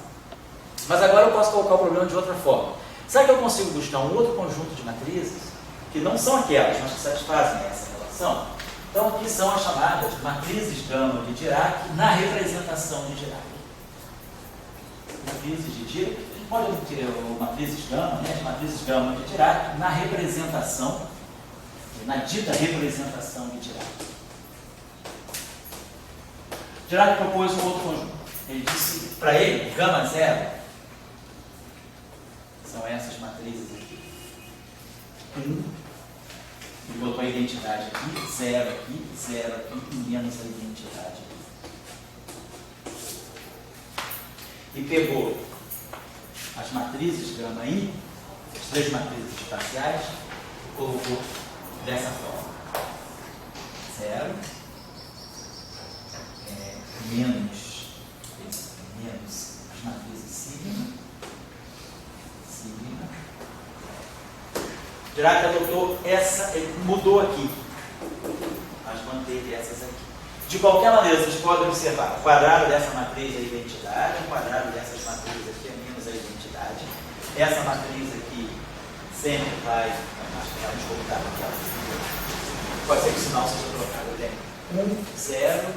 Mas agora eu posso colocar o problema de outra forma. Será que eu consigo buscar um outro conjunto de matrizes que não são aquelas, mas que satisfazem essa relação? Então, aqui são as chamadas matrizes gama de Dirac na representação de Dirac. Matrizes de Dirac, pode ter matrizes gama, né, as matrizes gama de Dirac na representação, na dita representação de Dirac. Dirac propôs um outro conjunto. Ele disse, para ele, gama zero são essas matrizes aqui. 1, ele botou a identidade aqui, 0 aqui, e menos a identidade aqui. E pegou as matrizes gama I, as 3 matrizes espaciais, e colocou dessa forma. 0 menos as matrizes sigma. Dirac adotou essa, ele mudou aqui, mas manteve essas aqui. De qualquer maneira, vocês podem observar, o quadrado dessa matriz é a identidade, o quadrado dessas matrizes aqui é menos a identidade. Essa matriz aqui sempre vai, acho que vai descontar aqui, pode ser que o sinal seja trocado, tem 1, 0,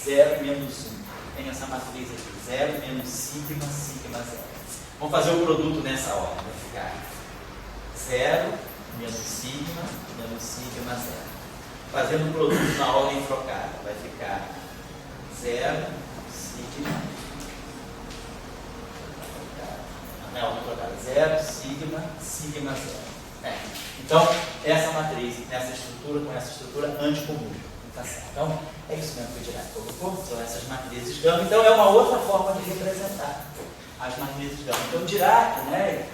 0, menos 1. Tem essa matriz aqui, 0, menos sigma, 0. Vamos fazer o produto nessa ordem, vai ficar 0, menos sigma, 0. Fazendo o produto na ordem trocada, vai ficar 0, sigma, na ordem trocada, 0, sigma, 0. Então, essa matriz, nessa estrutura, com essa estrutura anticomum. Tá certo? Então, é isso mesmo que o Dirac colocou, são essas matrizes gama. Então, é uma outra forma de representar as matrizes gama. Então, o Dirac, né,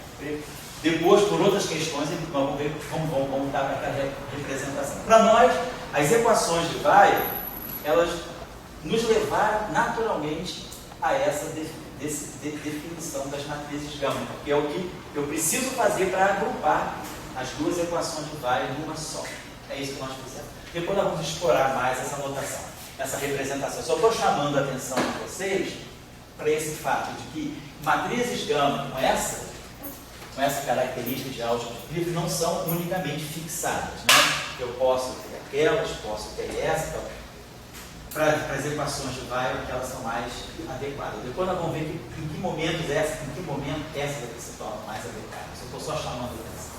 depois, por outras questões, vamos voltar para aquela representação. Para nós, as equações de Weyl, elas nos levaram naturalmente a essa definição das matrizes gama, porque é o que eu preciso fazer para agrupar as duas equações de Weyl numa só. É isso que nós fizemos. Depois nós vamos explorar mais essa notação, essa representação. Eu só estou chamando a atenção de vocês para esse fato de que matrizes gama com essa característica de álgebra de Clifford não são unicamente fixadas, né? Eu posso ter aquelas, posso ter essa, para as equações de Weyl, que elas são mais adequadas. Depois nós vamos ver em que momento essa daqui se torna mais adequada. Eu estou só chamando a atenção.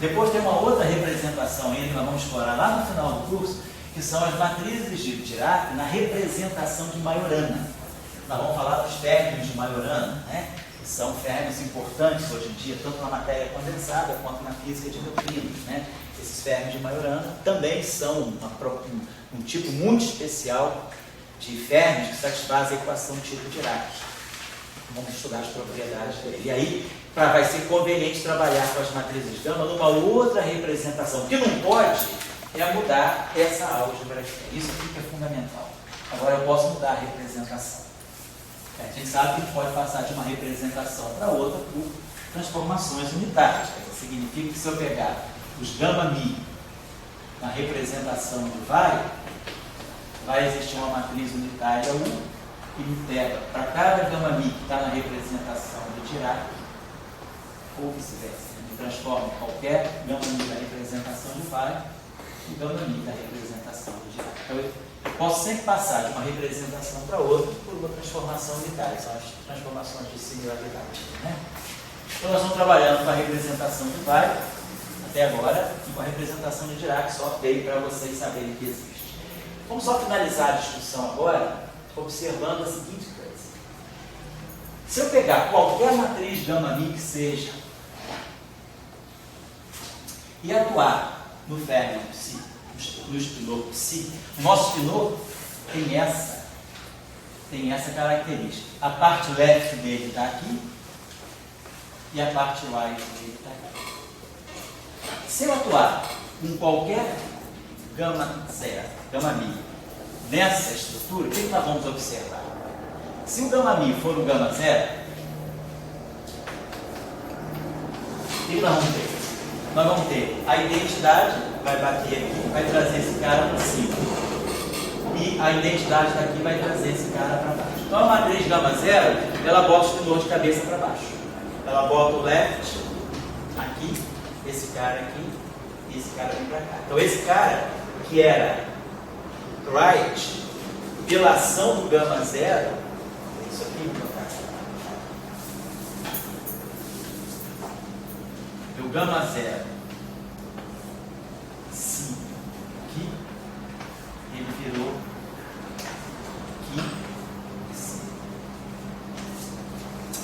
Depois tem uma outra representação ainda que nós vamos explorar lá no final do curso, que são as matrizes de Dirac na representação de Majorana. Nós vamos falar dos férmions de Majorana, né? Que são férmions importantes hoje em dia, tanto na matéria condensada quanto na física de neutrinos, né? Esses férmions de Majorana também são um tipo muito especial de férmions que satisfaz a equação tipo Dirac. Vamos estudar as propriedades dele. E aí vai ser conveniente trabalhar com as matrizes de gama numa outra representação. O que não pode é mudar essa álgebra aqui. Isso aqui que é fundamental. Agora eu posso mudar a representação. A gente sabe que pode passar de uma representação para outra por transformações unitárias. Significa que se eu pegar os gama-mi na representação de Weyl, vai existir uma matriz unitária 1 que me pega para cada gama-mi que está na representação de Dirac, ou vice-versa. Me transforma em qualquer gama-mi da representação de Weyl e gama-mi da representação de Dirac. Então, eu posso sempre passar de uma representação para outra por uma transformação unitária. São as transformações de singularidade. Né? Então, nós estamos trabalhando com a representação de Weyl até agora e com a representação de Dirac, só veio para vocês saberem que existe. Vamos só finalizar a discussão agora observando a seguinte coisa. Se eu pegar qualquer matriz gama-mi que seja e atuar no férmion psi, no spinor psi, o nosso spinor tem essa característica. A parte left dele está aqui e a parte right dele está aqui. Se eu atuar em qualquer gama-mi nessa estrutura, o que nós vamos observar? Se o gama-mi for o gama-0, o que nós vamos ter? Nós vamos ter a identidade, vai bater aqui, vai trazer esse cara para cima. E a identidade daqui vai trazer esse cara para baixo. Então a matriz gama-0, ela bota o spinor de cabeça para baixo. Ela bota o left aqui, esse cara aqui, e esse cara vem para cá. Então esse cara, que era right, pela ação do gama-0, isso aqui, meu cara. O gama-0, sim, aqui, ele virou aqui, sim.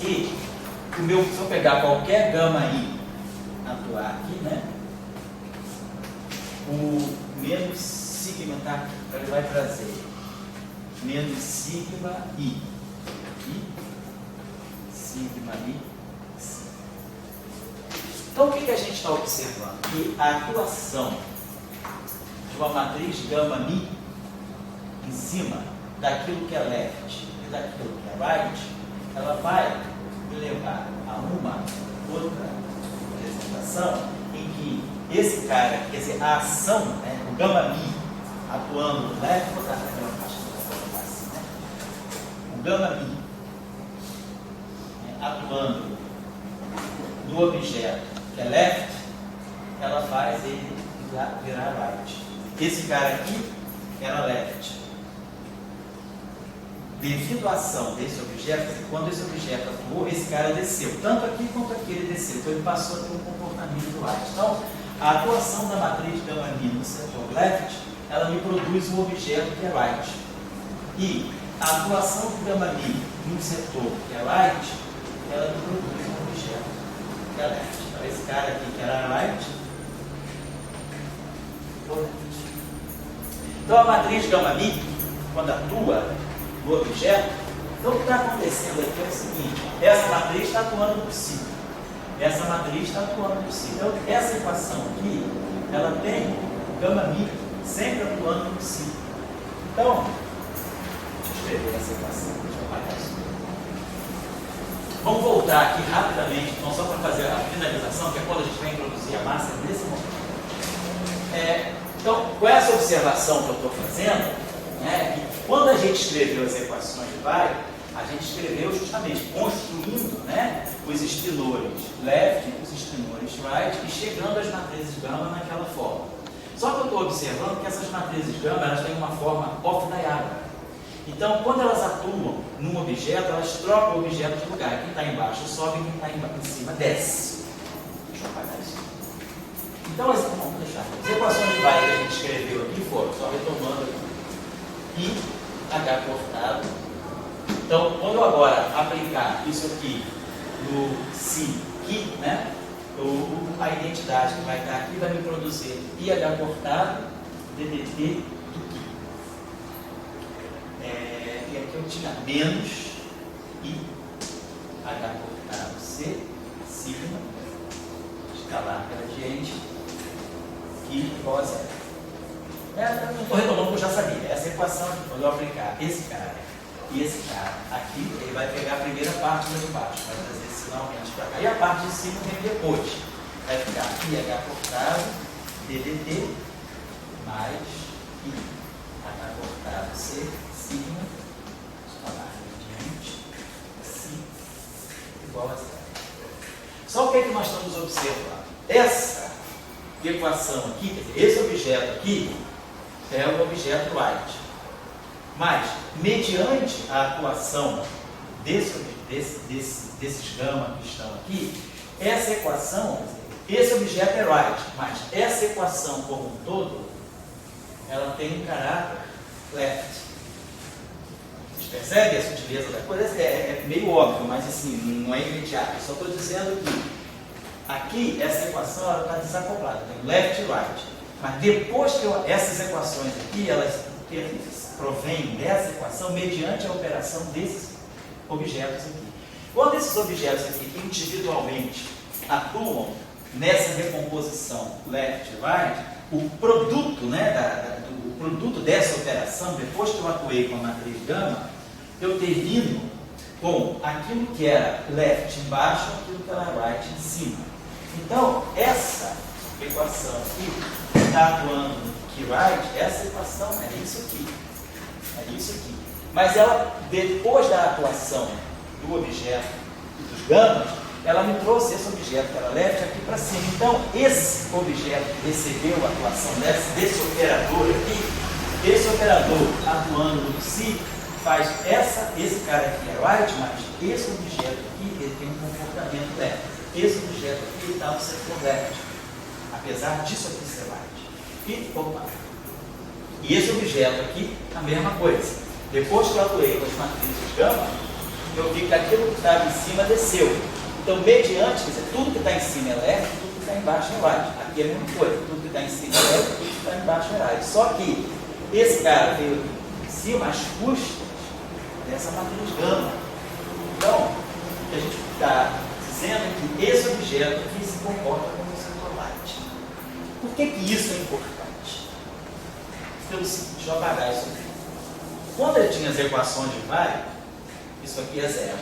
E se eu pegar qualquer gama-i atuar aqui, né? O menos sigma tá aqui, então ele vai trazer menos sigma i, sigma i, sim. Então o que a gente está observando? Que a atuação de uma matriz gama-mi em cima daquilo que é left e daquilo que é right, ela vai me levar a uma outra representação em que esse cara, quer dizer, a ação, né, o gama-mi atuando no left, vou dar aquela caixa assim, né? O gama-mi atuando no objeto que é left, ela faz ele virar right. Esse cara aqui era left. Devido à ação desse objeto, quando esse objeto atuou, esse cara desceu. Tanto aqui quanto aqui ele desceu. Então ele passou a ter um comportamento right. Então, a atuação da matriz gama-mi no setor left, ela me produz um objeto que é right. E a atuação do gama-mi no setor que é right, ela me produz um objeto que é left. Então esse cara aqui que era right, ou left. Então a matriz gama-mi, quando atua no objeto, então o que está acontecendo aqui é o seguinte: essa matriz está atuando no psi. Essa matriz está atuando no psi. Então, essa equação aqui, ela tem o gama-mi sempre atuando no psi. Então, deixa eu escrever essa equação. Deixa eu apagar isso. Vamos voltar aqui rapidamente, então, só para fazer a finalização, que é quando a gente vai introduzir a massa nesse momento. Então, com essa observação que eu estou fazendo, né, que quando a gente escreveu as equações de Weyl, a gente escreveu justamente construindo, né, os espinores left, os espinores right, e chegando às matrizes gama naquela forma. Só que eu estou observando que essas matrizes gama elas têm uma forma off-diagonal. Então, quando elas atuam num objeto, elas trocam o objeto de lugar. Quem está embaixo sobe, quem está em cima desce. Deixa eu apagar isso. Então, vamos deixar. As equações de Weyl que a gente escreveu aqui foram, só retomando aqui. I, H cortado. Então, quando eu agora aplicar isso aqui no si, que, né? A identidade que vai estar aqui vai me produzir IH cortado, DDT do que. E aqui eu tinha menos I, H cortado C, sigma, escalar gradiente, I igual a zero. Eu não estou retomando porque eu já sabia. Essa equação, quando eu aplicar esse cara e esse cara aqui, ele vai pegar a primeira parte lá de baixo, vai trazer esse finalmente para cá. E a parte de cima vem depois. Vai ficar IH cortado, DDT, mais I. H cortado, C, sigma, escalar gradiente, Si, igual a zero. Só o que é que nós estamos observando? Essa equação aqui, quer dizer, esse objeto aqui, é o objeto Wright. Mas, mediante a atuação desses gama que estão aqui, essa equação, esse objeto é Wright, mas essa equação como um todo, ela tem um caráter left. Vocês percebem a sutileza da coisa? É meio óbvio, mas assim, não é imediato. Eu só estou dizendo que aqui, essa equação está desacoplada, tem left e right. Mas depois que essas equações aqui, elas provêm dessa equação mediante a operação desses objetos aqui. Quando esses objetos aqui individualmente atuam nessa decomposição left e right, o produto, o produto dessa operação, depois que eu atuei com a matriz gama, eu termino com aquilo que era left embaixo e aquilo que era right em cima. Então, essa equação aqui, que está atuando aqui right, essa equação é isso aqui. É isso aqui. Mas ela, depois da atuação do objeto dos gamas, ela me trouxe esse objeto que era left aqui para cima. Então, esse objeto que recebeu a atuação desse operador aqui, esse operador atuando no si, faz esse cara aqui é right, mas esse objeto aqui ele tem um comportamento left. Esse objeto aqui está no setor left, apesar disso aqui ser right. E esse objeto aqui, a mesma coisa. Depois que eu atuei com as matrizes gama, eu vi que aquilo que estava em cima desceu. Então, mediante, quer dizer, tudo que está em cima é left, tudo que está embaixo é right. Aqui é a mesma coisa, tudo que está em cima é left, tudo que está embaixo é right. Só que esse cara veio em cima às custas dessa matriz gama. Então, o que a gente está dizendo é que esse objeto aqui se comporta como um setor light. Por que isso é importante? Pelo seguinte, deixa eu apagar isso aqui. Quando ele tinha as equações de Weyl, isso aqui é zero.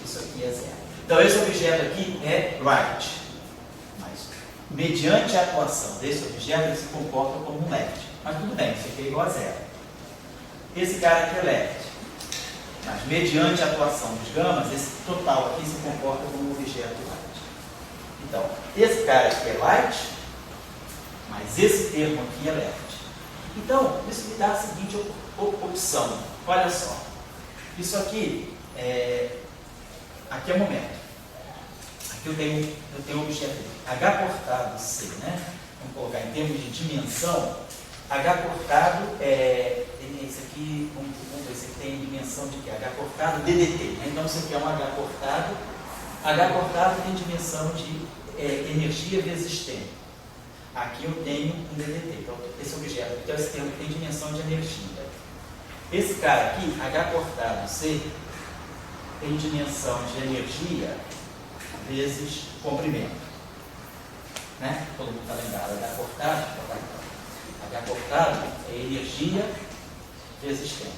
Isso aqui é zero. Então, esse objeto aqui é right. Mas, mediante a atuação desse objeto, ele se comporta como um left. Mas tudo bem, isso aqui é igual a zero. Esse cara aqui é left. Mas, mediante a atuação dos gamas, esse total aqui se comporta como um objeto right. Então, esse cara aqui é right, mas esse termo aqui é left. Então, isso me dá a seguinte opção. Olha só. Isso aqui aqui é o momento. Aqui eu tenho um objeto H cortado C, né? Vamos colocar em termos de dimensão. H cortado esse aqui, vamos ver se tem dimensão de quê? H cortado DDT. Né? Então, isso aqui é um H cortado. H cortado tem dimensão de energia vezes tempo. Aqui eu tenho um DDT. Então, esse objeto, então esse termo tem dimensão de energia. Esse cara aqui, H cortado C, tem dimensão de energia vezes comprimento. Né? Todo mundo está lembrado. H cortado é energia vezes tempo.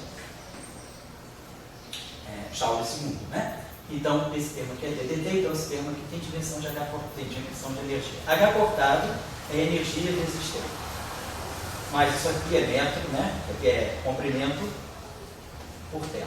Joule segundo, né? Então, esse termo aqui é DDT, então esse termo aqui tem dimensão de H cortado, tem dimensão de energia. H cortado é energia vezes tempo. Mas isso aqui é metro, né? Isso aqui é comprimento por tempo.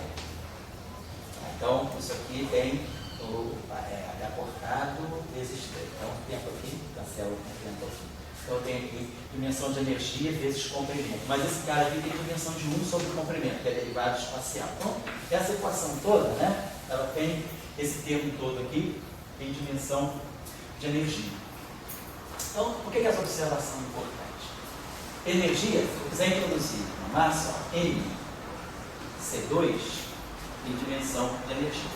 Então, isso aqui tem o H cortado vezes tempo. Então, o tempo aqui, cancela o tempo aqui. Então eu tenho aqui dimensão de energia vezes comprimento. Mas esse cara aqui tem dimensão de 1 sobre o comprimento, que é derivado espacial. Então, essa equação toda, né, ela tem esse termo todo aqui, tem dimensão de energia. Então, por que essa observação é importante? Energia, se eu quiser introduzir uma massa, ó, MC2, tem dimensão de energia.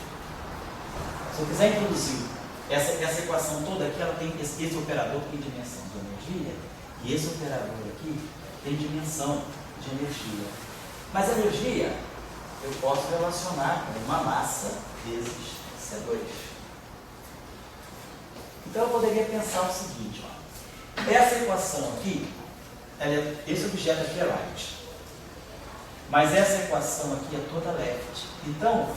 Se eu quiser introduzir essa equação toda aqui, ela tem esse operador tem dimensão de energia, e esse operador aqui tem dimensão de energia. Mas a energia eu posso relacionar com uma massa vezes C2. Então eu poderia pensar o seguinte, ó, essa equação aqui, esse objeto aqui é right, mas essa equação aqui é toda left. Então,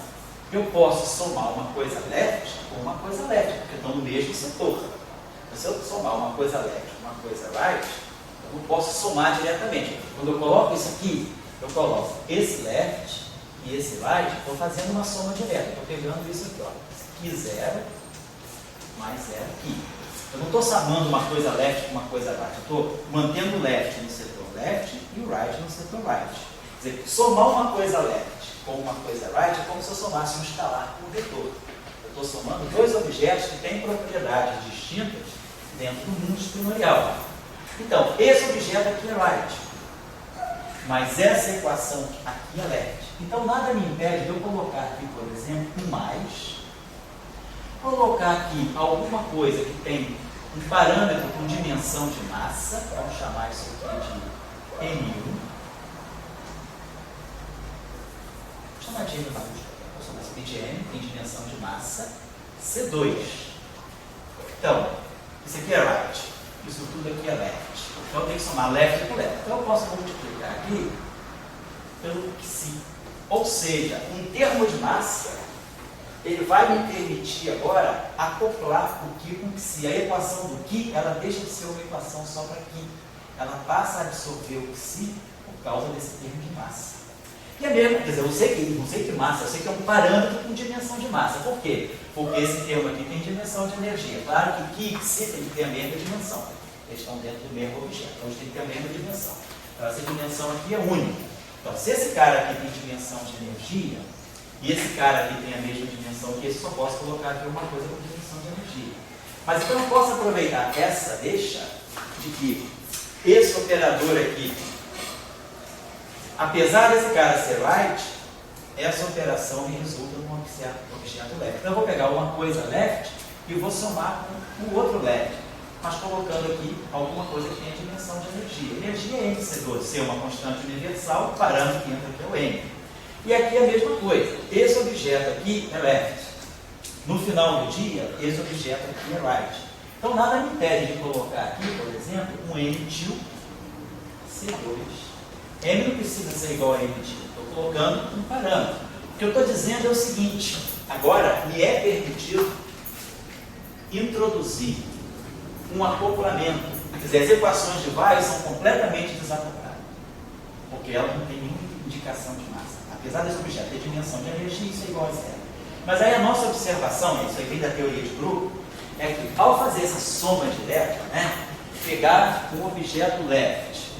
eu posso somar uma coisa left com uma coisa left, porque estão no mesmo setor. Se eu somar uma coisa left com uma coisa right, eu não posso somar diretamente. Quando eu coloco isso aqui, eu coloco esse left e esse right, estou fazendo uma soma direta. Estou pegando isso aqui, ó. Isso aqui 0 mais 0 aqui. Eu não estou somando uma coisa left com uma coisa right. Eu estou mantendo o left no setor left e o right no setor right. Quer dizer, somar uma coisa left com uma coisa right é como se eu somasse um escalar com um vetor. Eu estou somando dois objetos que têm propriedades distintas dentro do mundo espinomial. Então, esse objeto aqui é right, mas essa equação aqui é left. Então, nada me impede de eu colocar aqui, por exemplo, um mais, colocar aqui alguma coisa que tem um parâmetro com dimensão de massa, vamos chamar isso aqui de M1, vou chamar de M maiúsculo, vou chamar isso aqui de M, tem dimensão de massa, C2. Então, isso aqui é right, isso tudo aqui é left. Então eu tenho que somar left com left. Então eu posso multiplicar aqui pelo psi. Ou seja, um termo de massa, ele vai me permitir agora acoplar o Q com o psi. A equação do Q, ela deixa de ser uma equação só para Q. Ela passa a absorver o psi por causa desse termo de massa. E é mesmo, quer dizer, eu não sei que massa, eu sei que é um parâmetro com dimensão de massa. Por quê? Porque esse termo aqui tem dimensão de energia. Claro que Q e psi tem que ter a mesma dimensão. Eles estão dentro do mesmo objeto, então eles têm que ter a mesma dimensão. Então essa dimensão aqui é única. Então se esse cara aqui tem dimensão de energia, e esse cara aqui tem a mesma dimensão que esse, só posso colocar aqui uma coisa com dimensão de energia. Mas então eu posso aproveitar essa deixa de que esse operador aqui, apesar desse cara ser right, essa operação me resulta num objeto left. Então eu vou pegar uma coisa left e vou somar com o outro left, mas colocando aqui alguma coisa que tenha dimensão de energia. Energia é MC2, ser uma constante universal, o parâmetro que entra aqui é o M. E aqui é a mesma coisa. Esse objeto aqui é left. No final do dia, esse objeto aqui é right. Então nada me impede de colocar aqui, por exemplo, um M-til C2. M não precisa ser igual a M-til. Estou colocando um parâmetro. O que eu estou dizendo é o seguinte: agora me é permitido introduzir um acoplamento. Quer dizer, as equações de Weiss são completamente desacopladas, porque elas não têm nenhuma indicação de massa. Apesar desse objeto ter dimensão de energia, isso é igual a zero. Mas aí a nossa observação, isso aí vem da teoria de grupo, é que ao fazer essa soma direta, né, pegar um objeto left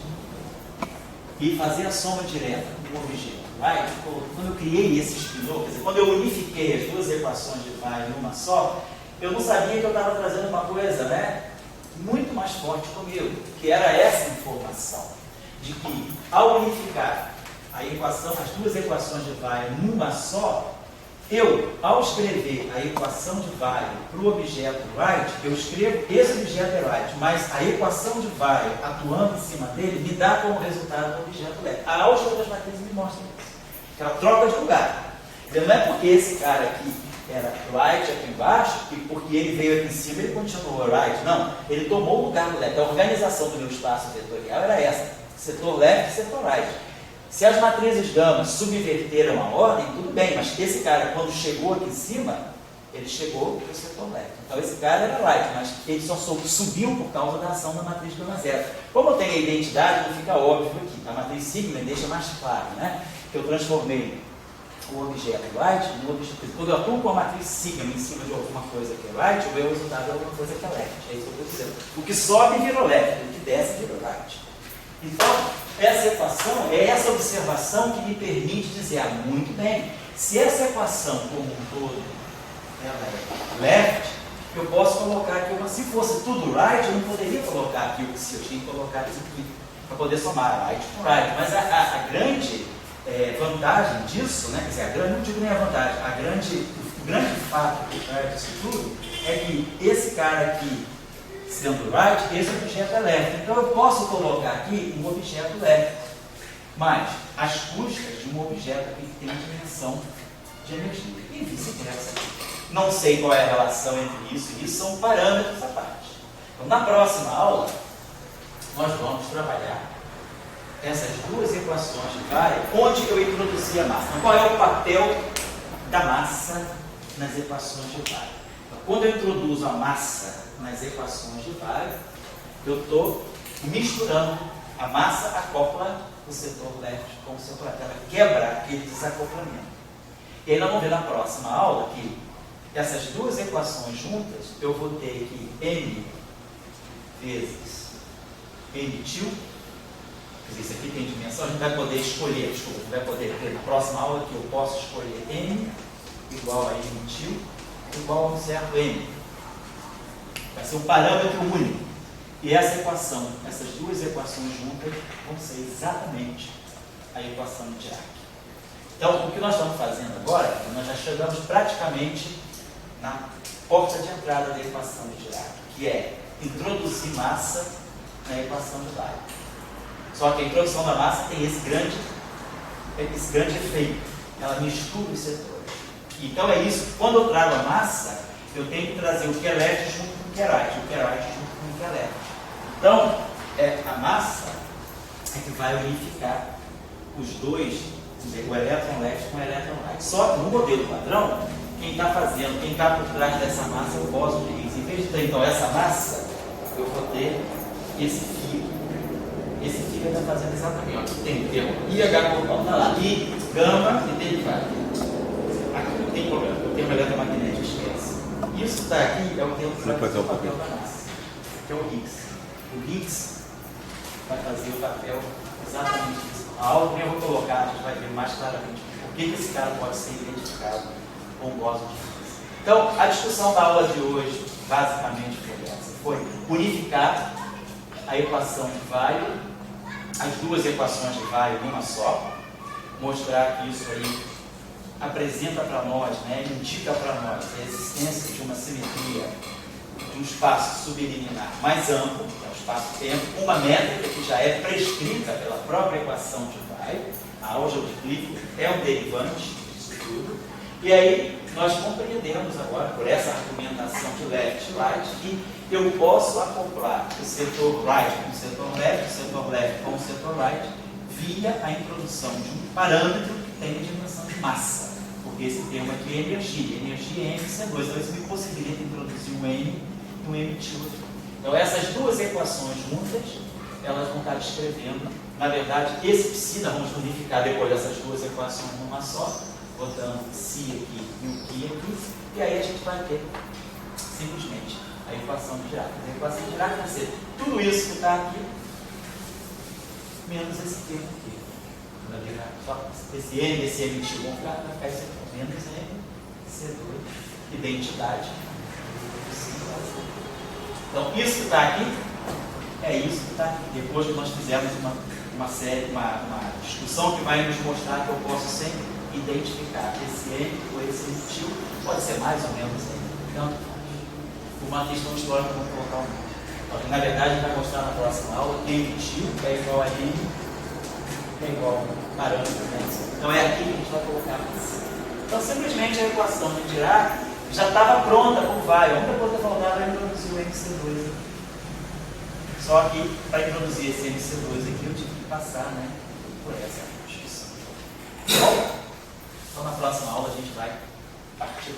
e fazer a soma direta com o objeto right, quando eu criei esse spinor, quer dizer, quando eu unifiquei as duas equações de Weiss em uma só, eu não sabia que eu estava trazendo uma coisa, né, muito mais forte comigo, que era essa informação, de que ao unificar a equação, as duas equações de Weill numa só, eu, ao escrever a equação de Weill para o objeto right, eu escrevo esse objeto é right, mas a equação de Weill atuando em cima dele me dá como resultado o objeto left. A álgebra das matrizes me mostra isso, que ela troca de lugar. Não é porque esse cara aqui era right aqui embaixo, e porque ele veio aqui em cima, ele continuou right. Não, ele tomou o lugar do left. A organização do meu espaço vetorial era essa: setor left e setor right. Se as matrizes gama subverteram a ordem, tudo bem, mas esse cara, quando chegou aqui em cima, ele chegou para o setor left. Então esse cara era right, mas ele só subiu por causa da ação da matriz gama zero. Como tem a identidade, não fica óbvio aqui. A matriz sigma deixa mais claro, né, que eu transformei o objeto right, quando eu atuo com a matriz sigma em cima de alguma coisa que é right, o meu resultado é alguma coisa que é left. É isso que eu estou dizendo. O que sobe virou left, o que desce virou right. Então, essa equação é essa observação que me permite dizer, muito bem, se essa equação como um todo ela é left, eu posso colocar aqui se fosse tudo right, eu não poderia colocar aqui o que se eu tinha que colocar isso aqui, para poder somar right com right. Mas a grande vantagem disso, né, quer dizer, não digo nem a vantagem, o grande fato por trás disso tudo é que esse cara aqui, sendo right, esse objeto é left. Então eu posso colocar aqui um objeto left, mas às custas de um objeto aqui que tem uma dimensão de energia, e vice-versa. Não sei qual é a relação entre isso e isso, são parâmetros à parte. Então, na próxima aula, nós vamos trabalhar essas duas equações de Weyl, onde eu introduzi a massa. Então, qual é o papel da massa nas equações de Weyl? Então, quando eu introduzo a massa nas equações de Weyl, eu estou misturando. A massa acopla o setor left com o setor right. Ela quebra aquele desacoplamento. E aí nós vamos ver na próxima aula que essas duas equações juntas, eu vou ter que M vezes M til, quer dizer, isso aqui tem dimensão, a gente vai poder escolher, desculpa, a gente vai poder ter na próxima aula que eu posso escolher M igual a M til igual a um certo M. Vai ser um parâmetro único. E essa equação, essas duas equações juntas, vão ser exatamente a equação de Dirac. Então, o que nós estamos fazendo agora, nós já chegamos praticamente na porta de entrada da equação de Dirac, que é introduzir massa na equação de Weyl. Só que a introdução da massa tem esse grande efeito. Ela mistura os setores. Então é isso, quando eu trago a massa, eu tenho que trazer o que é left junto com o que é right, o que é right junto com o que é left. Então, a massa é que vai unificar os dois, o elétron left com o elétron right. Só que no modelo padrão, quem está por trás dessa massa é o bóson de Higgs. Em vez de ter então essa massa, eu vou ter esse fio. Esse fio está fazendo exatamente, ó, tem o termo IH global, tá lá, I, gama e derivado. Aqui não tem problema, o termo eletromagnético esquece. Isso daqui é o termo que vai fazer o papel da massa, que é o Higgs. O Higgs vai fazer o papel exatamente isso. A aula que eu vou colocar, a gente vai ver mais claramente por que esse cara pode ser identificado com o bóson de Higgs. Então, a discussão da aula de hoje, basicamente, foi unificar a equação de Weyl, as duas equações de Weyl numa só, mostrar que isso aí apresenta para nós, né, indica para nós a existência de uma simetria de um espaço subliminar mais amplo, que é o espaço-tempo, uma métrica que já é prescrita pela própria equação de Weyl, a álgebra de Clifford é um derivante disso tudo, e aí nós compreendemos agora, por essa argumentação de left e right, que eu posso acoplar o setor right com o setor left com o setor right, via a introdução de um parâmetro que tem a dimensão de massa, porque esse termo aqui é energia é MC2, então isso me possibilita introduzir um M e um M til. Então essas duas equações juntas, elas vão estar descrevendo, na verdade, esse psi, nós vamos unificar depois dessas duas equações numa só, botando psi aqui e o qui aqui, e aí a gente vai ter simplesmente a equação de Dirac. A equação de Dirac vai ser tudo isso que está aqui, menos esse termo aqui. Só esse M, esse M til vão ficar, vai ficar esse aqui, menos M, C2, identidade. Então, isso que está aqui, é isso que está aqui. Depois que nós fizermos uma série, uma discussão que vai nos mostrar que eu posso sempre identificar esse M ou esse M til, pode ser mais ou menos M. Então, por uma questão histórica, eu vou colocar um nome. Então, na verdade, a gente vai mostrar na próxima aula que M til é igual a M, é igual a parâmetro. Então, é aqui que a gente vai colocar isso. Então, simplesmente a equação de Dirac já estava pronta com o Weyl. A única coisa que faltava era introduzir o MC2 aqui. Só que, para introduzir esse MC2 aqui, eu tive que passar, né, por essa discussão. Bom, então na próxima aula a gente vai partir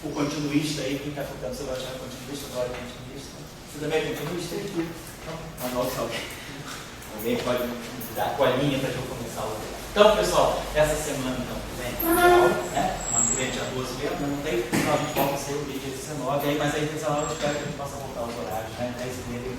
o continuista aí, quem está ficando, você vai achar continuista, agora continuista. Você também é continuista? Não, mas não, Alguém pode dar a colinha para eu começar o dia. Então, pessoal, essa semana então, vem aula, né? Semana que vem, dia 12 mesmo, não tem, então a gente volta a ser o dia 19, aí, mas aí 19 eu espero que a gente possa voltar aos horários, né? 10h30.